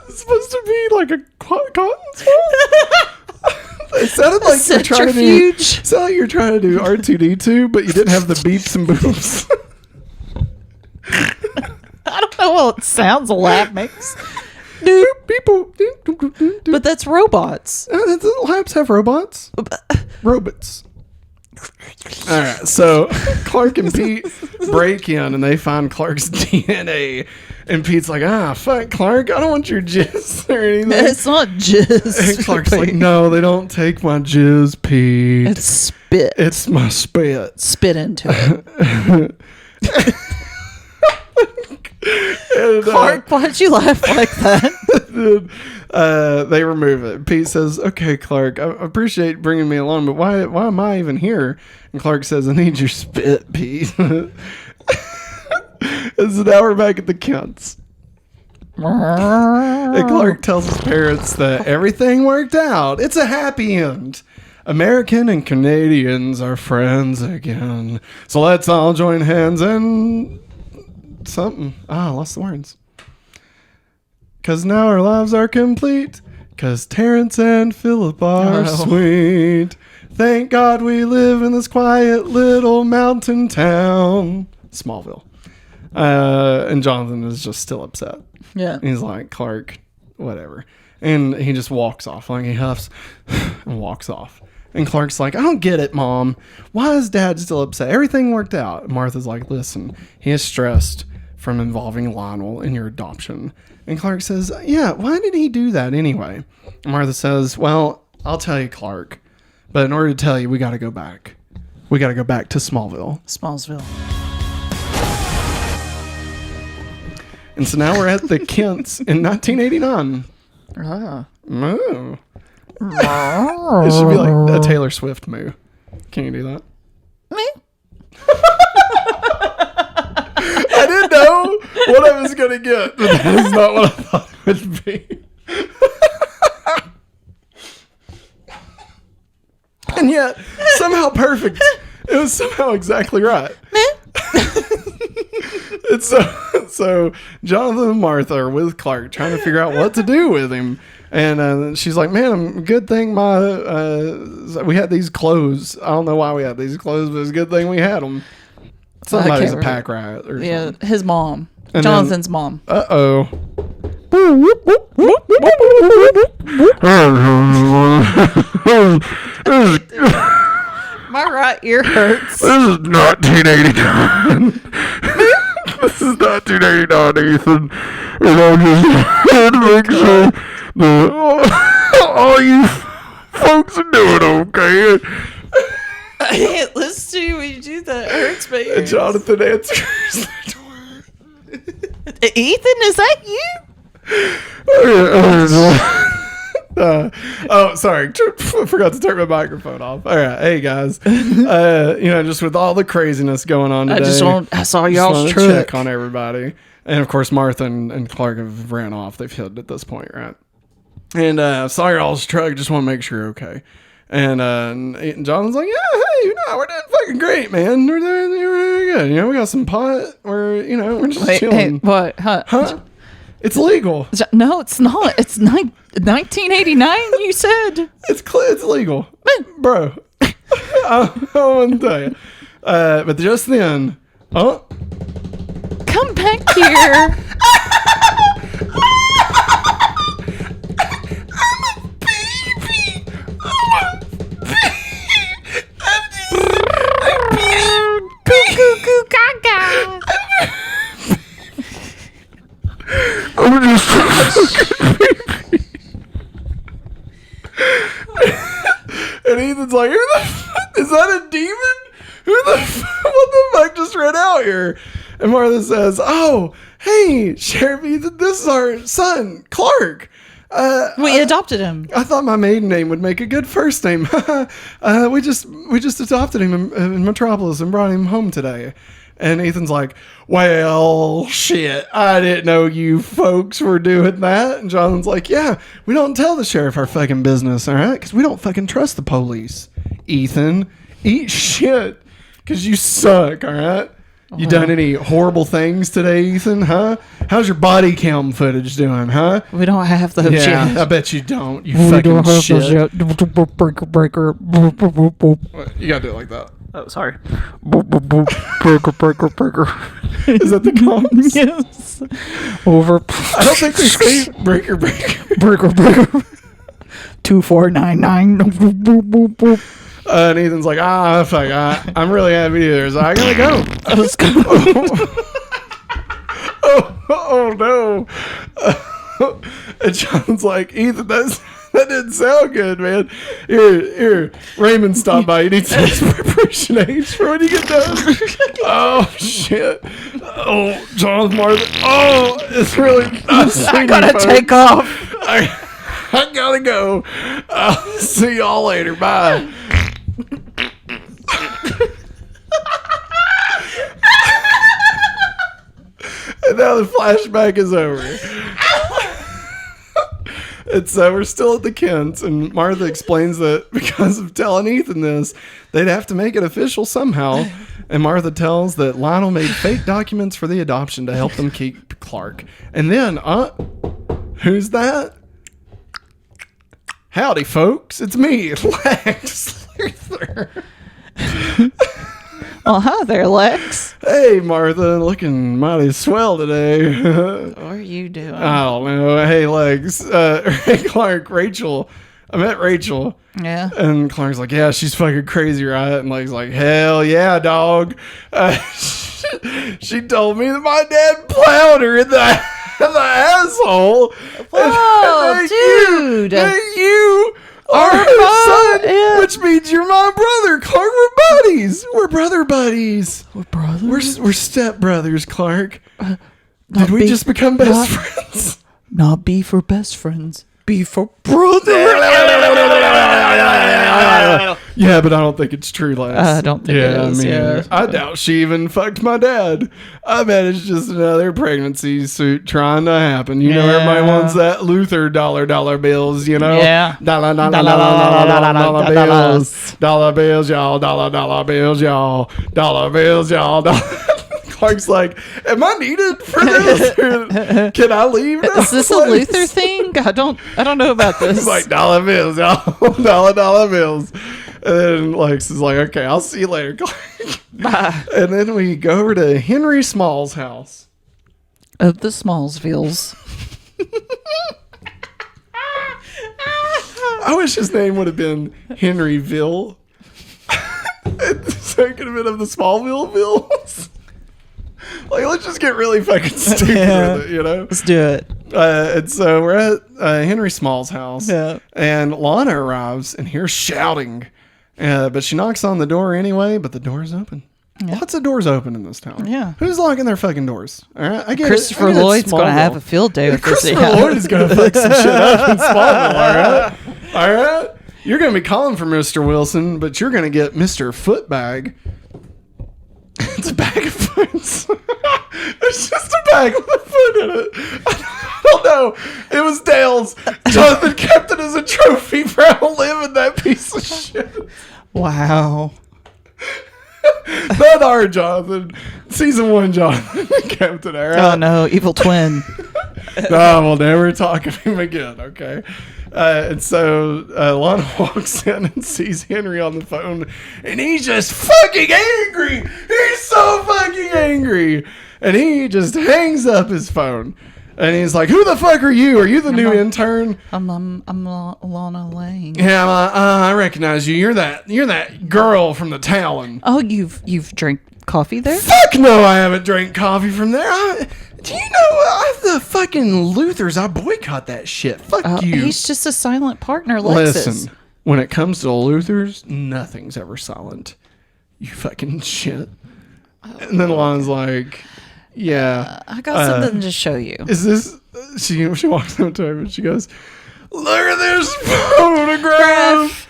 It's supposed to be like a cotton swab. It sounded like you're trying to do. Sounded like you're trying to do R2D2, but you didn't have the beeps and booms. I don't know what sounds a lab makes. But that's robots. Labs have robots. Robots. All right, so Clark and Pete break in and they find Clark's DNA. And Pete's like, fuck, Clark, I don't want your jizz or anything. It's not jizz. And Clark's like, no, they don't take my jizz, Pete. It's spit. It's my spit. Spit into it. And, Clark, why'd you laugh like that? They remove it. Pete says, okay, Clark, I appreciate bringing me along, but why am I even here? And Clark says, I need your spit, Pete. And so now we're back at the Kents. And Clark tells his parents that everything worked out. It's a happy end. American and Canadians are friends again. So let's all join hands and something. I lost the words. Because now our lives are complete. Because Terrence and Philip are sweet. Thank God we live in this quiet little mountain town. Smallville. And Jonathan is just still upset. Yeah. He's like, Clark, whatever. And he just walks off. Like he huffs and walks off. And Clark's like, I don't get it, Mom. Why is Dad still upset? Everything worked out. And Martha's like, listen, he is stressed from involving Lionel in your adoption. And Clark says, yeah, why did he do that anyway? And Martha says, well, I'll tell you, Clark. But in order to tell you, we got to go back. We got to go back to Smallville. And so now we're at the Kents in 1989. Ah. Moo. It should be like a Taylor Swift moo. Can you do that? Me? I didn't know what I was going to get, but that is not what I thought it would be. And yet, somehow perfect. It was somehow exactly right. And so Jonathan and Martha are with Clark trying to figure out what to do with him. And she's like, man, good thing we had these clothes. I don't know why we had these clothes, but it's a good thing we had them. Somebody's a pack rat or something. Yeah, his mom. And Jonathan's mom. Uh-oh. My right ear hurts. This is 1989. This is 1989, Ethan. And I just had to make sure that all you folks are doing okay. I can't listen to you when you do that. It hurts my ears. And Jonathan answers the door. Ethan, is that you? Sorry. I forgot to turn my microphone off. All right. Hey, guys. Just with all the craziness going on today. I saw y'all's truck. Check on everybody. And, of course, Martha and Clark have ran off. They've hid at this point, right? And saw y'all's truck. Just want to make sure you're okay. And John's like, yeah, hey, we're doing fucking great, man. We're doing really good. We got some pot. We're just chilling. Hey, what? Huh? It's legal. No, it's not. It's 1989, you said. It's legal. Bro. I want to tell you. But just then, come back here. And Ethan's like, is that a demon? What the fuck just ran out here? And Martha says, oh, hey, Sheriff Ethan, this is our son, Clark. We adopted him. I thought my maiden name would make a good first name. We just adopted him in Metropolis and brought him home today. And Ethan's like, well, shit, I didn't know you folks were doing that. And John's like, yeah, we don't tell the sheriff our fucking business, all right? Because we don't fucking trust the police. Ethan, eat shit, because you suck, all right? You done any horrible things today, Ethan, huh? How's your body cam footage doing, huh? We don't have those Yeah, yet. I bet you don't. You fucking shit. Breaker. You gotta do it like that. Oh, sorry. Breaker. Is that the comms? Yes. Over. I don't think they say breaker. Breaker. 2499. And Ethan's like, fuck, I'm really happy either, so I gotta go. Let's go. Oh no. And John's like, Ethan, that didn't sound good, man. Here, Raymond stopped by. You need some preparation aids for when you get done. Oh shit. Oh, John's Martha. Oh, it's really not I gotta take off. I gotta go. I'll see y'all later. Bye. And now the flashback is over. And so we're still at the Kents, and Martha explains that because of telling Ethan this, they'd have to make it official somehow. And Martha tells that Lionel made fake documents for the adoption to help them keep Clark. And then, who's that? Howdy, folks. It's me, Lex Luthor. Well, hi there, Lex. Hey, Martha, looking mighty swell today. What are you doing? I don't know. Hey, Lex. Hey, Clark, Rachel. I met Rachel. Yeah. And Clark's like, yeah, she's fucking crazy, right? And Leg's like, hell yeah, dog. She told me that my dad plowed her in the asshole. Oh, dude. You are her son, yeah. which means you're my brother, Clark. We're buddies. We're brother buddies. We're brothers? We're step brothers, Clark. Did we just become best friends? Not B for best friends. B for brother. Yeah, but I don't think it's true, Lex. I don't think it is. Yeah. I doubt she even fucked my dad. I bet it's just another pregnancy suit trying to happen. You know, everybody wants that Luthor dollar bills, you know? Yeah. Dollar bills. Dollar bills, y'all. Dollar bills, y'all. Dollar bills, y'all. Clark's like, am I needed for this? Can I leave now? Is this a Luthor thing? I don't know about this. He's like, dollar bills, y'all. Dollar bills. And then Lex is like, okay, I'll see you later, Clark. Bye. And then we go over to Henry Small's house. Of the Smallsvilles. I wish his name would have been Henry Ville. So it could have been of the Smallville Villes. Like, let's just get really fucking stupid with it, you know? Let's do it. And so we're at Henry Small's house. Yeah. And Lana arrives and hears shouting. But she knocks on the door anyway, but the door is open. Lots of doors open in this town. Yeah. Who's locking their fucking doors? All right, I get Christopher it. I get Lloyd's going to have a Smallville. field day with this. Christopher Lloyd is going to fuck some shit up in Smallville. All right. You're going to be calling for Mr. Wilson, but you're going to get Mr. Footbag. It's a bag of foots. It's just a bag with a foot in it. I don't know. It was Dale's. Jonathan kept it as a trophy for outliving that piece of shit. Wow. Not our Jonathan. Season 1 Jonathan kept it. All right? Oh, no. Evil twin. No, we'll never talk of him again, okay? And so Lana walks in and sees Henry on the phone, and he's just fucking angry. He's so fucking angry. And he just hangs up his phone. And he's like, who the fuck are you? Are you the new intern? I'm Lana Lang. Yeah, I recognize you. You're that girl from the Talon. Oh, you've drank coffee there? Fuck no, I haven't drank coffee from there. Do you know the fucking Luthors? I boycott that shit. Fuck you. He's just a silent partner, Lexus. Listen, when it comes to Luthors, nothing's ever silent. You fucking shit. And then Lana's like, yeah. I got something to show you. Is this... She walks up to him and she goes, look at this photograph.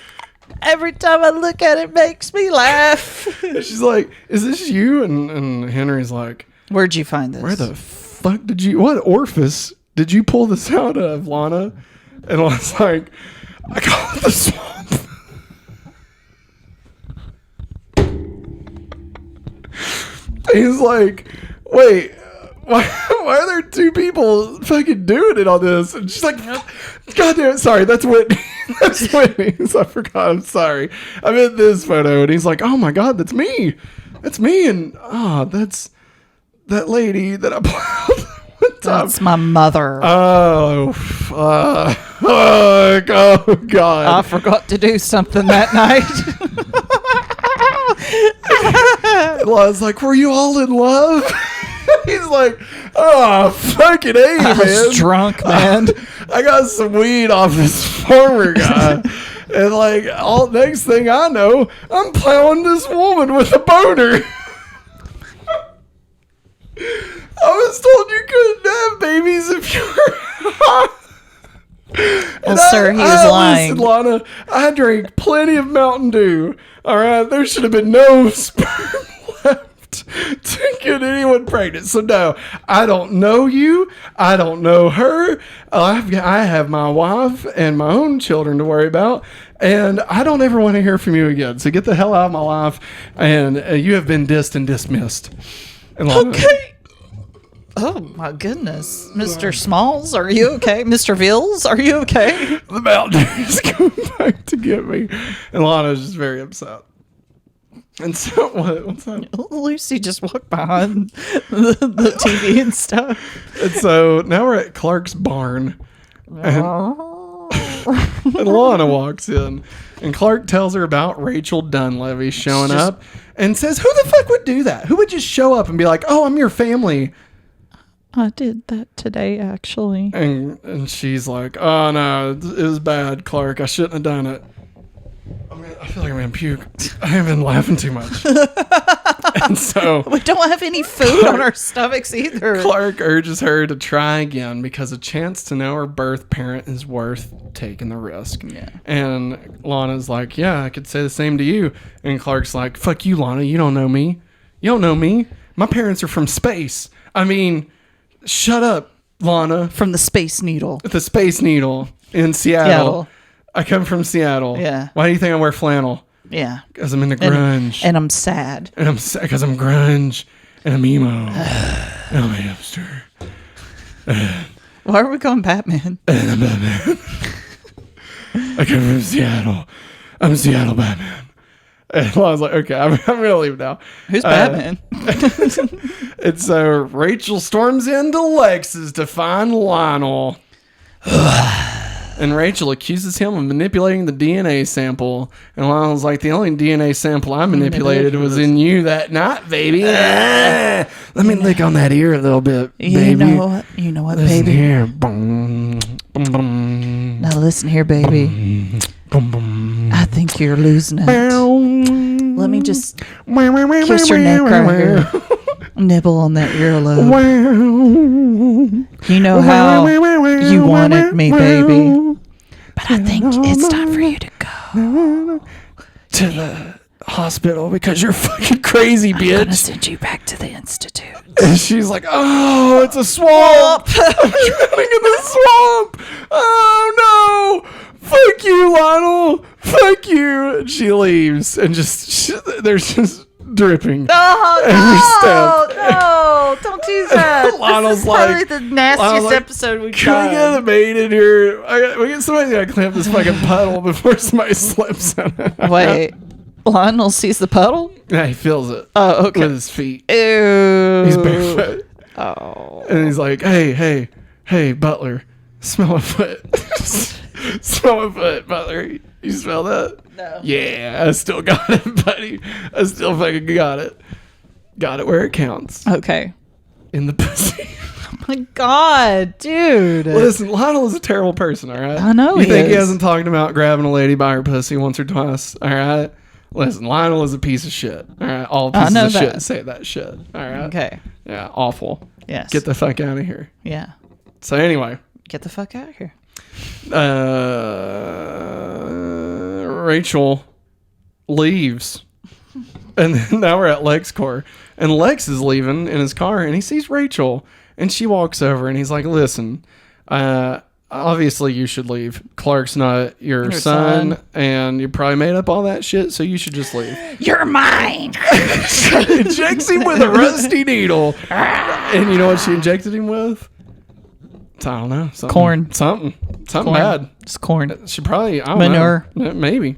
Every time I look at it, makes me laugh. And she's like, is this you? And Henry's like... Where'd you find this? Where the fuck did you... What orifice did you pull this out of, Lana? And Lana's like, I call it the swamp. He's like, wait, why are there two people fucking doing it on this? And she's like, God damn it, sorry, that's Whitney. That's Whitney. So I forgot, I'm sorry. I meant this photo. And he's like, oh my God, that's me. That's me. And that's that lady that I plowed one time. That's my mother. Oh, fuck. Oh, God. I forgot to do something that night. Well, I was like, were you all in love? He's like, oh, fucking A, man. I was drunk, man. I got some weed off this farmer guy. And like, next thing I know, I'm plowing this woman with a boner. I was told you couldn't have babies if you were... Well, sir, he was lying. Listen, Lana, I drank plenty of Mountain Dew. All right, there should have been no sperm left to get anyone pregnant. So no, I don't know you. I don't know her. I have my wife and my own children to worry about, and I don't ever want to hear from you again. So get the hell out of my life, and you have been dissed and dismissed. And Lana, Okay. Oh, my goodness. Mr. Smalls, are you okay? Mr. Villes, are you okay? the Mountain Dew is coming back to get me. And Lana's just very upset. And so, what's that? Lucy just walked behind the TV and stuff. And so, now we're at Clark's barn. And Lana walks in. And Clark tells her about Rachel Dunleavy showing up. And says, who the fuck would do that? Who would just show up and be like, oh, I'm your family? I did that today, actually. And she's like, oh, no, it was bad, Clark. I shouldn't have done it. I feel like I'm going to puke. I have been laughing too much. And so... We don't have any food on our stomachs either. Clark urges her to try again because a chance to know her birth parent is worth taking the risk. Yeah. And Lana's like, yeah, I could say the same to you. And Clark's like, fuck you, Lana. You don't know me. You don't know me. My parents are from space. I mean... Shut up, Lana. From the Space Needle. The Space Needle in Seattle. I come from Seattle. Yeah. Why do you think I wear flannel? Yeah. Because I'm into grunge. And I'm sad. And I'm sad because I'm grunge. And I'm emo. And I'm a hipster. Why are we going Batman? And I'm Batman. I come from Seattle. I'm Seattle Batman. And I was like, okay, I'm going to leave now. Who's Batman? And so Rachel storms into Lex's to find Lionel. And Rachel accuses him of manipulating the DNA sample. And Lionel's like, the only DNA sample I manipulated was in you that night, baby. Let me lick on that ear a little bit, baby. You know what, listen baby? Here. Boom, boom, boom. Now listen here, baby. Boom, boom. I think you're losing it. Let me just kiss your neck right here. Nibble on that earlobe. You know how you wanted me, baby. But I think it's time for you to go to the hospital because you're fucking crazy, bitch. I'm gonna send you back to the institute. And she's like, oh, it's a swamp. I'm drowning in the swamp. Oh, no. Fuck you, Lionel. Fuck you. And she leaves and there's just dripping every step. No, don't do that. Lionel's this is probably like, the nastiest episode we've can done. we get a maid in here? Somebody's got to clean up this fucking puddle before somebody slips in it. Wait, Lionel sees the puddle? Yeah, he feels it. Oh, okay. With his feet. Ew. He's barefoot. Oh. And he's like, hey, butler, smell my foot. Smell my foot, butler. You smell that? No. Yeah, I still got it, buddy. I still fucking got it. Got it where it counts. Okay. In the pussy. Oh my God, dude. Listen, Lionel is a terrible person, all right? I know you he think he is. hasn't talked about grabbing a lady by her pussy once or twice, all right? Listen, Lionel is a piece of shit, all right? All pieces of shit say that shit, all right? Okay. Yeah, awful. Yes. Get the fuck out of here. Yeah. So anyway. Get the fuck out of here. Rachel leaves. And then now we're at LexCorp. And Lex is leaving in his car and he sees Rachel. And she walks over and he's like, listen, obviously you should leave. Clark's not your son. And you probably made up all that shit, so you should just leave. You're mine. She injects him with a rusty needle. And you know what she injected him with? I don't know. Corn. Something Corn. bad. It's corn. She probably, I don't Manure. know. Maybe.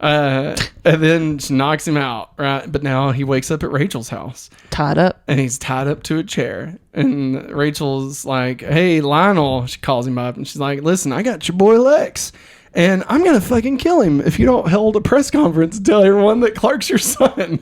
And then she knocks him out, right? But now he wakes up at Rachel's house. Tied up. And he's tied up to a chair. And Rachel's like, hey, Lionel. She calls him up and she's like, listen, I got your boy Lex. And I'm going to fucking kill him if you don't hold a press conference and tell everyone that Clark's your son.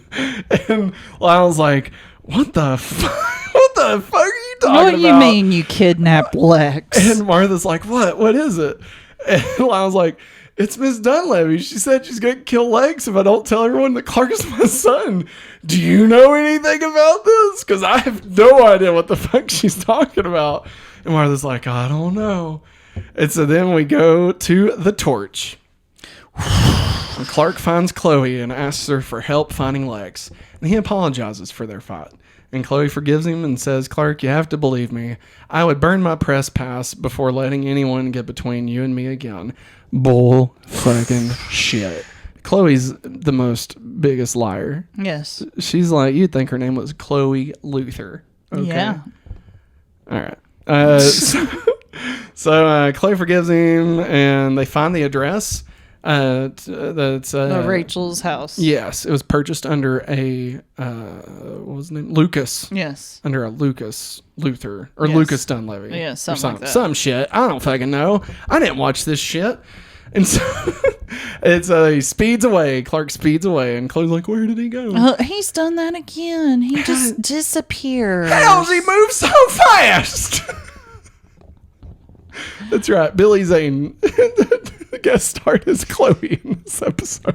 And Lionel's like, what the fuck? What the fuck are you talking about? What do you mean you kidnapped Lex? And Martha's like, what? What is it? And Lionel's like, it's Miss Dunleavy. She said she's going to kill Lex if I don't tell everyone that Clark is my son. Do you know anything about this? Because I have no idea what the fuck she's talking about. And Martha's like, I don't know. And so then we go to the torch. And Clark finds Chloe and asks her for help finding Lex. And he apologizes for their fight. And Chloe forgives him and says, Clark, you have to believe me. I would burn my press pass before letting anyone get between you and me again. Bull fucking shit. Chloe's the most biggest liar. Yes. She's like, you'd think her name was Chloe Luthor. Okay. Yeah. All right. So Chloe forgives him and they find the address. That's Rachel's house. Yes, it was purchased under a what was his name? Lucas. Yes. Under a Lucas Luthor or Yes. Lucas Dunleavy. Yeah, something like that. Some shit. I don't fucking know. I didn't watch this shit. And so it's he speeds away. Clark speeds away, and Chloe's like, "Where did he go? He's done that again. He just disappeared. How's he move so fast?" That's right. Billy Zane. The guest starred as Chloe in this episode.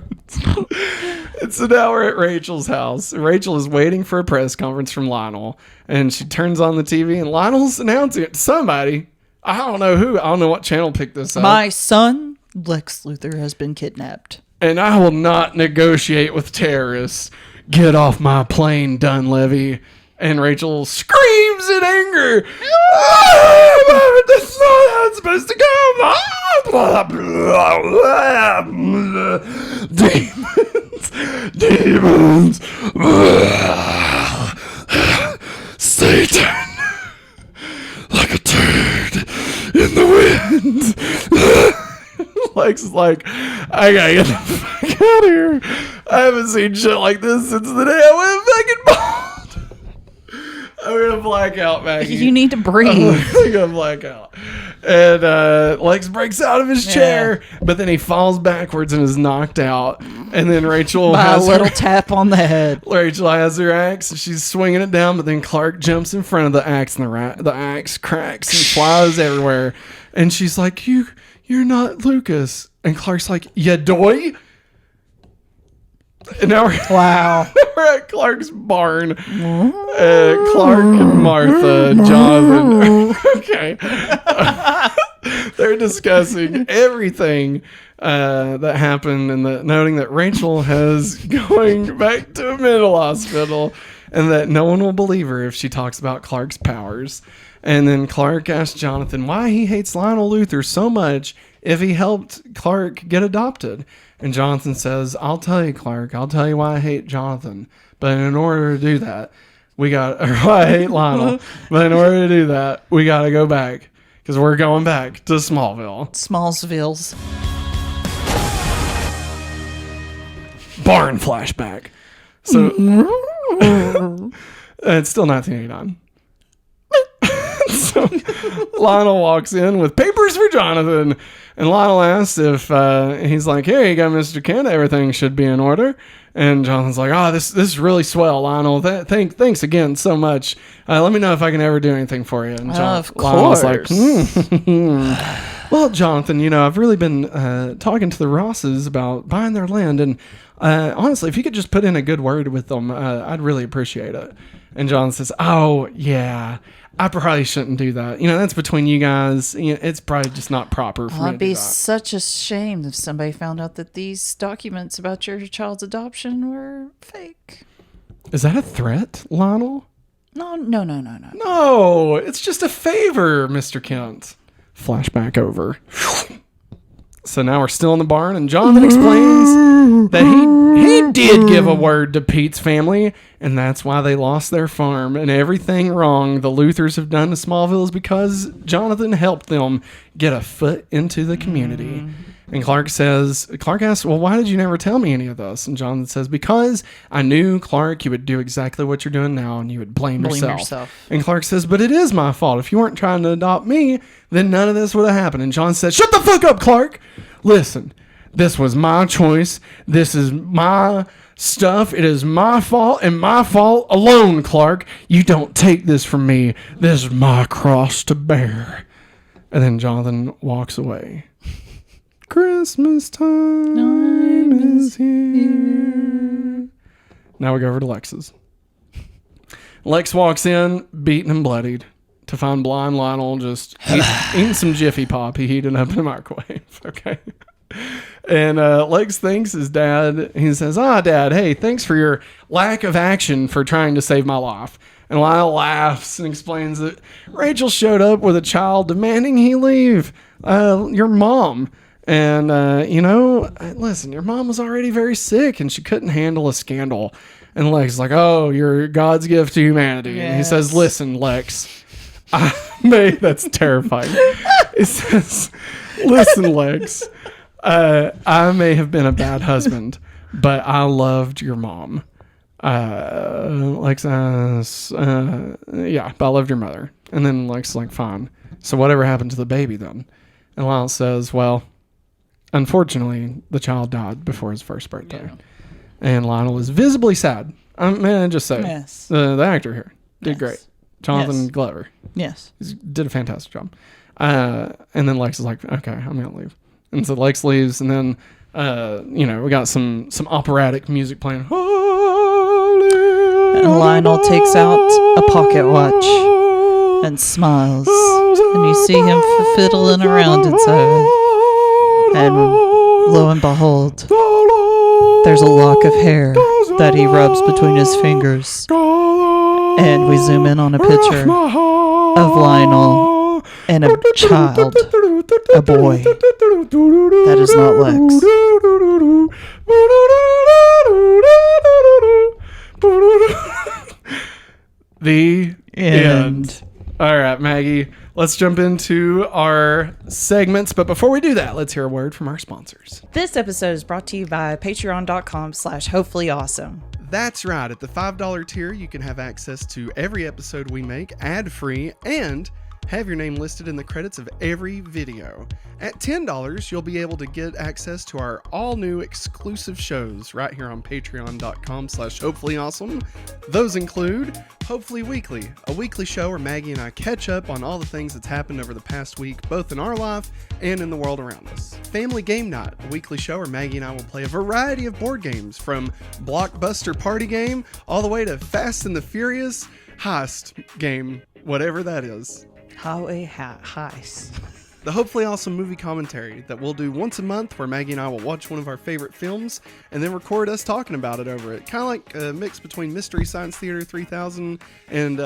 And so now we're at Rachel's house. Rachel is waiting for a press conference from Lionel. And she turns on the TV and Lionel's announcing it to somebody. I don't know who. I don't know what channel picked this up. My son, Lex Luthor, has been kidnapped. And I will not negotiate with terrorists. Get off my plane, Dunleavy. And Rachel screams in anger. Oh, that's not how it's supposed to go. Demons. Satan. Like a turd in the wind. Lex is like, I gotta get the fuck out of here. I haven't seen shit like this since the day I went fucking bald. I'm gonna black out, Maggie. You need to breathe. I'm gonna black out. And Lex breaks out of his chair, but then he falls backwards and is knocked out. And then Rachel By has a little tap on the head. Rachel has her axe. She's swinging it down, but then Clark jumps in front of the axe, and the axe cracks and flies everywhere. And she's like, "You're not Lucas." And Clark's like, "Yeah, doy." And now Wow. we're at Clark's barn. Clark and Martha, Jonathan. Okay. They're discussing everything that happened and noting that Rachel has going back to a mental hospital and that no one will believe her if she talks about Clark's powers. And then Clark asks Jonathan why he hates Lionel Luthor so much if he helped Clark get adopted. And Jonathan says, I'll tell you, Clark, I'll tell you why I hate Jonathan. But in order to do that, why I hate Lionel. But in order to do that, we got to go back because we're going back to Smallville. Smallsvilles. Barn flashback. So it's still 1989. So Lionel walks in with papers for Jonathan, and Lionel asks if he's like, "Here you go, Mr. Kent. Everything should be in order." And Jonathan's like, "Oh, this is really swell, Lionel. Thanks again so much. Let me know if I can ever do anything for you." And Of Lionel's course. like, "Well, Jonathan, I've really been talking to the Rosses about buying their land, and honestly, if you could just put in a good word with them, I'd really appreciate it." And John says, "Oh, yeah, I probably shouldn't do that. That's between you guys. It's probably just not proper for me to It'd do be that." such a shame if somebody found out that these documents about your child's adoption were fake. Is that a threat, Lionel? No. No, it's just a favor, Mr. Kent. Flashback over. So now we're still in the barn, and Jonathan explains that he did give a word to Pete's family, and that's why they lost their farm. And everything wrong the Luthors have done to Smallville is because Jonathan helped them get a foot into the community. And Clark asks, "Well, why did you never tell me any of this?" And Jonathan says, "Because I knew, Clark, you would do exactly what you're doing now, and you would blame yourself. And Clark says, "But it is my fault. If you weren't trying to adopt me, then none of this would have happened." And John says, "Shut the fuck up, Clark. Listen, this was my choice. This is my stuff. It is my fault and my fault alone, Clark. You don't take this from me. This is my cross to bear." And then Jonathan walks away. Christmas time is here. Now we go over to Lex's. Lex walks in, beaten and bloodied, to find blind Lionel just eating some Jiffy Pop he heated up in the microwave. Okay. And Lex thanks his dad. He says, Dad, hey, thanks for your lack of action for trying to save my life. And Lionel laughs and explains that Rachel showed up with a child demanding he leave. Your mom. And, listen, your mom was already very sick and she couldn't handle a scandal. And Lex is like, "Oh, you're God's gift to humanity." Yes. And he says, "Listen, Lex, that's terrifying." He says, "Listen, Lex, I may have been a bad husband, but I loved your mom." Lex says, "Yeah, but I loved your mother." And then Lex is like, "Fine. So whatever happened to the baby then?" And Lionel says, "Well, unfortunately, the child died before his first birthday." Yeah. And Lionel is visibly sad. I just say, yes. The actor here did great. Jonathan Glover. Yes. He did a fantastic job. And then Lex is like, "Okay, I'm going to leave." And so Lex leaves, and then, we got some operatic music playing. And Lionel takes out a pocket watch and smiles. And you see him fiddling around inside. And lo and behold, there's a lock of hair that he rubs between his fingers. And we zoom in on a picture of Lionel and a child, a boy. That is not Lex. The end. All right, Maggie, let's jump into our segments. But before we do that, let's hear a word from our sponsors. This episode is brought to you by patreon.com/hopefullyawesome. That's right. At the $5 tier, you can have access to every episode we make ad-free and have your name listed in the credits of every video. At $10, you'll be able to get access to our all-new exclusive shows right here on patreon.com/hopefullyawesome. Those include Hopefully Weekly, a weekly show where Maggie and I catch up on all the things that's happened over the past week, both in our life and in the world around us. Family Game Night, a weekly show where Maggie and I will play a variety of board games, from Blockbuster Party Game all the way to Fast and the Furious Heist Game, whatever that is. Highway heist. The Hopefully Awesome movie commentary that we'll do once a month, where Maggie and I will watch one of our favorite films and then record us talking about it over it. Kind of like a mix between Mystery Science Theater 3000 and,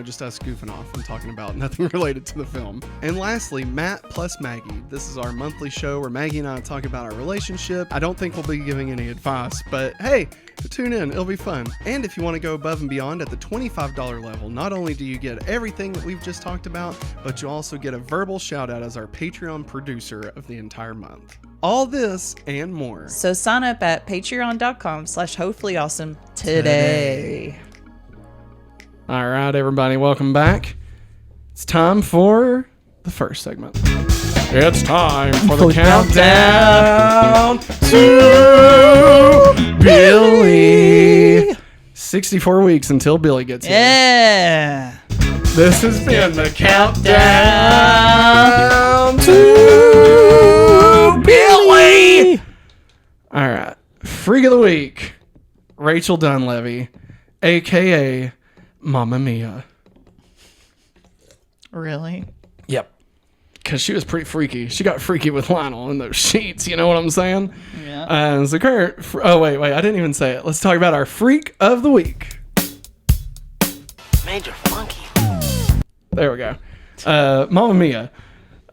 just us goofing off and talking about nothing related to the film. And lastly, Matt plus Maggie. This is our monthly show where Maggie and I talk about our relationship. I don't think we'll be giving any advice, but hey, tune in, it'll be fun. And if you want to go above and beyond at the $25 level, not only do you get everything that we've just talked about, but you also get a verbal shout out as our Patreon producer of the entire month. All this and more. So sign up at patreon.com/hopefullyawesome today. All right, everybody, welcome back. It's time for the first segment. It's time for the countdown to Billy. 64 weeks until Billy gets here. Yeah. This has been the countdown to Billy. All right. Freak of the week, Rachel Dunleavy, a.k.a. Mamma Mia. Really? Yep. Because she was pretty freaky. She got freaky with Lionel in those sheets. You know what I'm saying? Yeah. So current... Oh, wait. I didn't even say it. Let's talk about our Freak of the Week. Major Funky. There we go. Mamma Mia.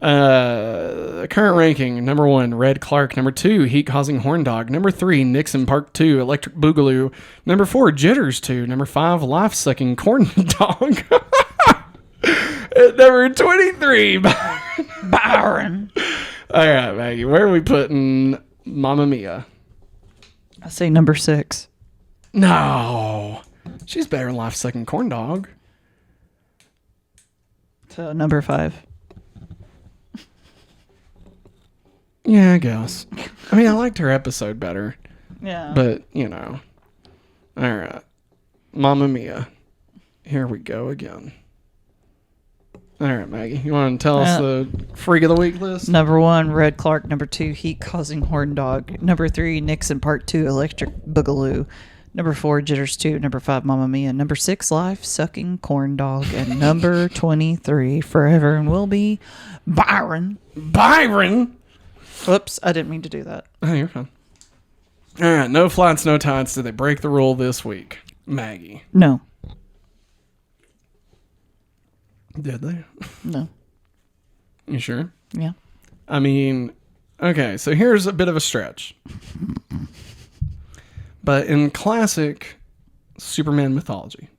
Current ranking: number 1, Red Clark. Number 2, Heat Causing Horn Dog. Number 3, Nixon Park 2, Electric Boogaloo. Number 4, Jitters 2. Number 5, Life Sucking Corn Dog. At number 23, Byron. All right, Maggie, where are we putting Mamma Mia? I say number 6. No. She's better than Life Sucking Corn Dog. So number 5. Yeah, I guess. I mean, I liked her episode better. Yeah. But, All right. Mamma Mia. Here we go again. All right, Maggie. You want to tell us the Freak of the Week list? Number 1, Red Clark. Number 2, Heat Causing Horn Dog. Number 3, Nixon Part 2, Electric Boogaloo. Number 4, Jitters 2. Number 5, Mamma Mia. Number 6, Life Sucking Corn Dog. And number 23, Forever and Will Be, Byron. Byron? Whoops, I didn't mean to do that. Oh, you're fine. All right, no flights, no tides. Did they break the rule this week? Maggie. No. Did they? No. You sure? Yeah. I mean, okay, so here's a bit of a stretch. But in classic Superman mythology,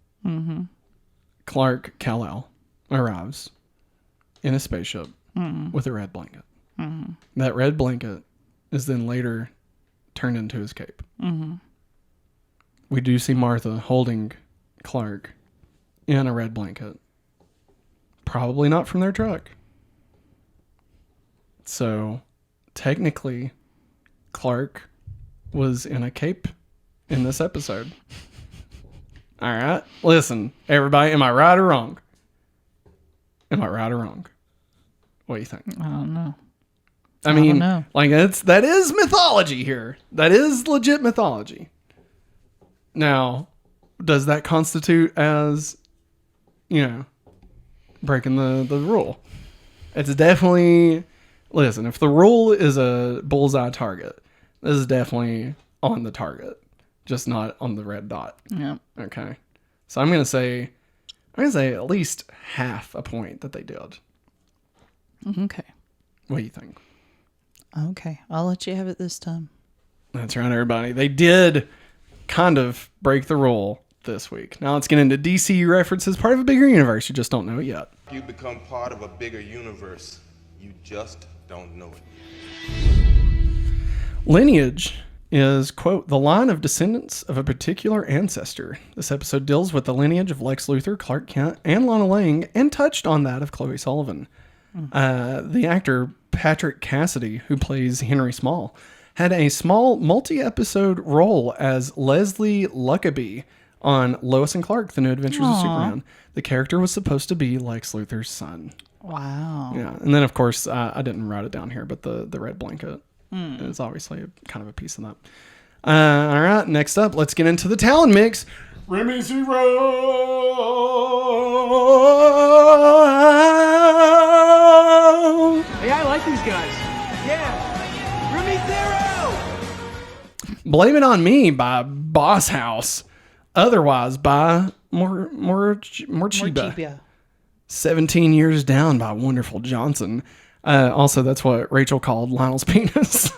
Clark Kal-El arrives in a spaceship with a red blanket. That red blanket is then later turned into his cape. We do see Martha holding Clark in a red blanket. Probably not from their truck. So, technically, Clark was in a cape in this episode. All right. Listen, everybody, am I right or wrong? Am I right or wrong? What do you think? I don't know. I mean, don't know. like that is mythology here. That is legit mythology. Now, does that constitute as, breaking the rule? It's definitely, listen, if the rule is a bullseye target, this is definitely on the target, just not on the red dot. Yeah. Okay. So I'm gonna say at least half a point that they did. Okay. What do you think? Okay. I'll let you have it this time. That's right, everybody. They did kind of break the rule this week. Now let's get into DCU references, part of a bigger universe. You just don't know it yet. You become part of a bigger universe. You just don't know it. Lineage is, quote, the line of descendants of a particular ancestor. This episode deals with the lineage of Lex Luthor, Clark Kent, and Lana Lang, and touched on that of Chloe Sullivan. The actor Patrick Cassidy, who plays Henry Small, had a small multi-episode role as Leslie Luckabee on Lois and Clark, The New Adventures of Superman. The character was supposed to be Lex Luthor's son. Wow. Yeah, and then, of course, I didn't write it down here, but the red blanket is obviously kind of a piece of that. All right, next up, let's get into the Talon Mix. Remy Zero! Hey, I like these guys. Yeah. Remy Zero! Blame It On Me by Boss House. Otherwise by Morchiba. 17 Years Down by Wonderful Johnson. Also, that's what Rachel called Lionel's penis.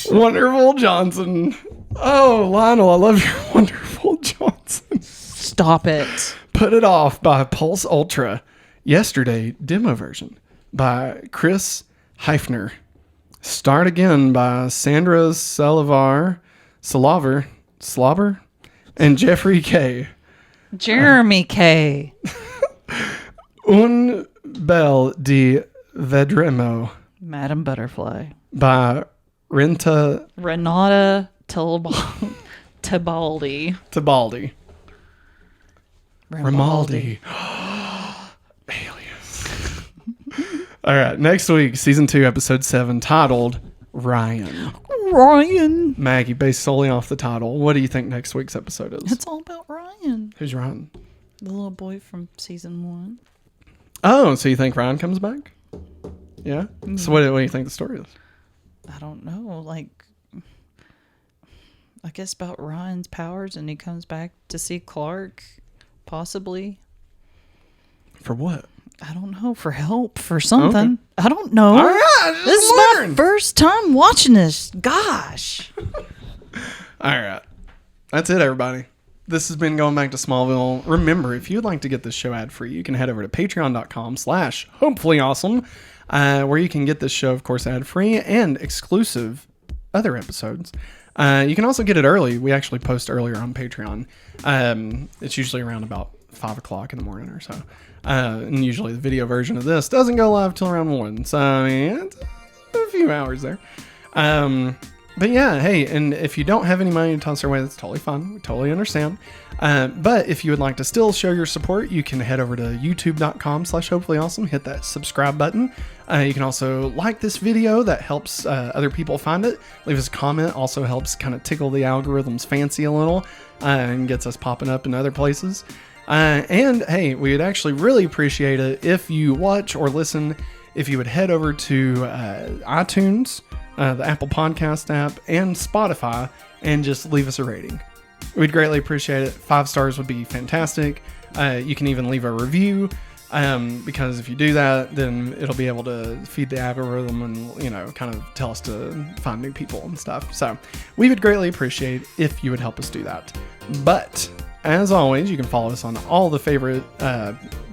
Wonderful Johnson. Oh, Lionel, I love your Wonderful Johnson. Stop it. Put It Off by Pulse Ultra. Yesterday, demo version by Chris Heifner. Start Again by Sandra Slauber, and Jeffrey K. Jeremy K. Un Bel di Vedremo Madam Butterfly. by Renata Tibaldi. Rimaldi. Aliens. All right, next week, season 2, episode 7, titled Ryan. Maggie, based solely off the title. What do you think next week's episode is? It's all about Ryan. Who's Ryan? The little boy from season 1. Oh, so you think Ryan comes back? Yeah? So what do you think the story is? I don't know. Like, I guess about Ryan's powers, and he comes back to see Clark, possibly. For what? I don't know. For help, for something. Okay. I don't know. All right, This is my first time watching this. Gosh. All right. That's it, everybody. This has been Going Back to Smallville. Remember, if you'd like to get this show ad-free, you can head over to patreon.com/hopefullyawesome, where you can get this show, of course, ad-free and exclusive other episodes. You can also get it early. We actually post earlier on Patreon. It's usually around about 5 o'clock in the morning or so. And usually the video version of this doesn't go live till around 1. So, I mean, it's a few hours there. But yeah, hey, and if you don't have any money to toss our way, that's totally fine. We totally understand. But if you would like to still show your support, you can head over to youtube.com/hopefullyawesome, hit that subscribe button. You can also like this video. That helps other people find it. Leave us a comment. Also helps kind of tickle the algorithm's fancy a little and gets us popping up in other places. And hey, we would actually really appreciate it if you watch or listen, if you would head over to iTunes, the Apple Podcast app, and Spotify, and just leave us a rating. We'd greatly appreciate it. 5 stars would be fantastic. You can even leave a review, because if you do that, then it'll be able to feed the algorithm and, you know, kind of tell us to find new people and stuff. So we would greatly appreciate if you would help us do that. But as always, you can follow us on all the favorite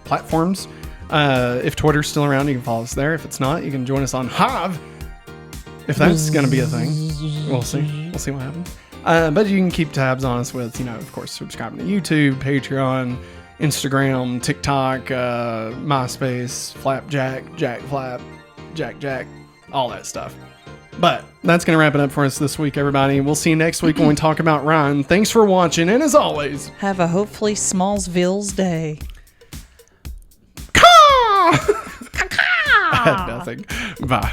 platforms. If Twitter's still around, you can follow us there. If it's not, you can join us on Hive. If that's going to be a thing, we'll see. We'll see what happens. But you can keep tabs on us with, you know, of course, subscribing to YouTube, Patreon, Instagram, TikTok, MySpace, Flapjack, Jack Flap, Jack, all that stuff. But that's going to wrap it up for us this week, everybody. We'll see you next week when we talk about Ryan. Thanks for watching, and as always, have a hopefully Smallsville's day. I had nothing. Bye.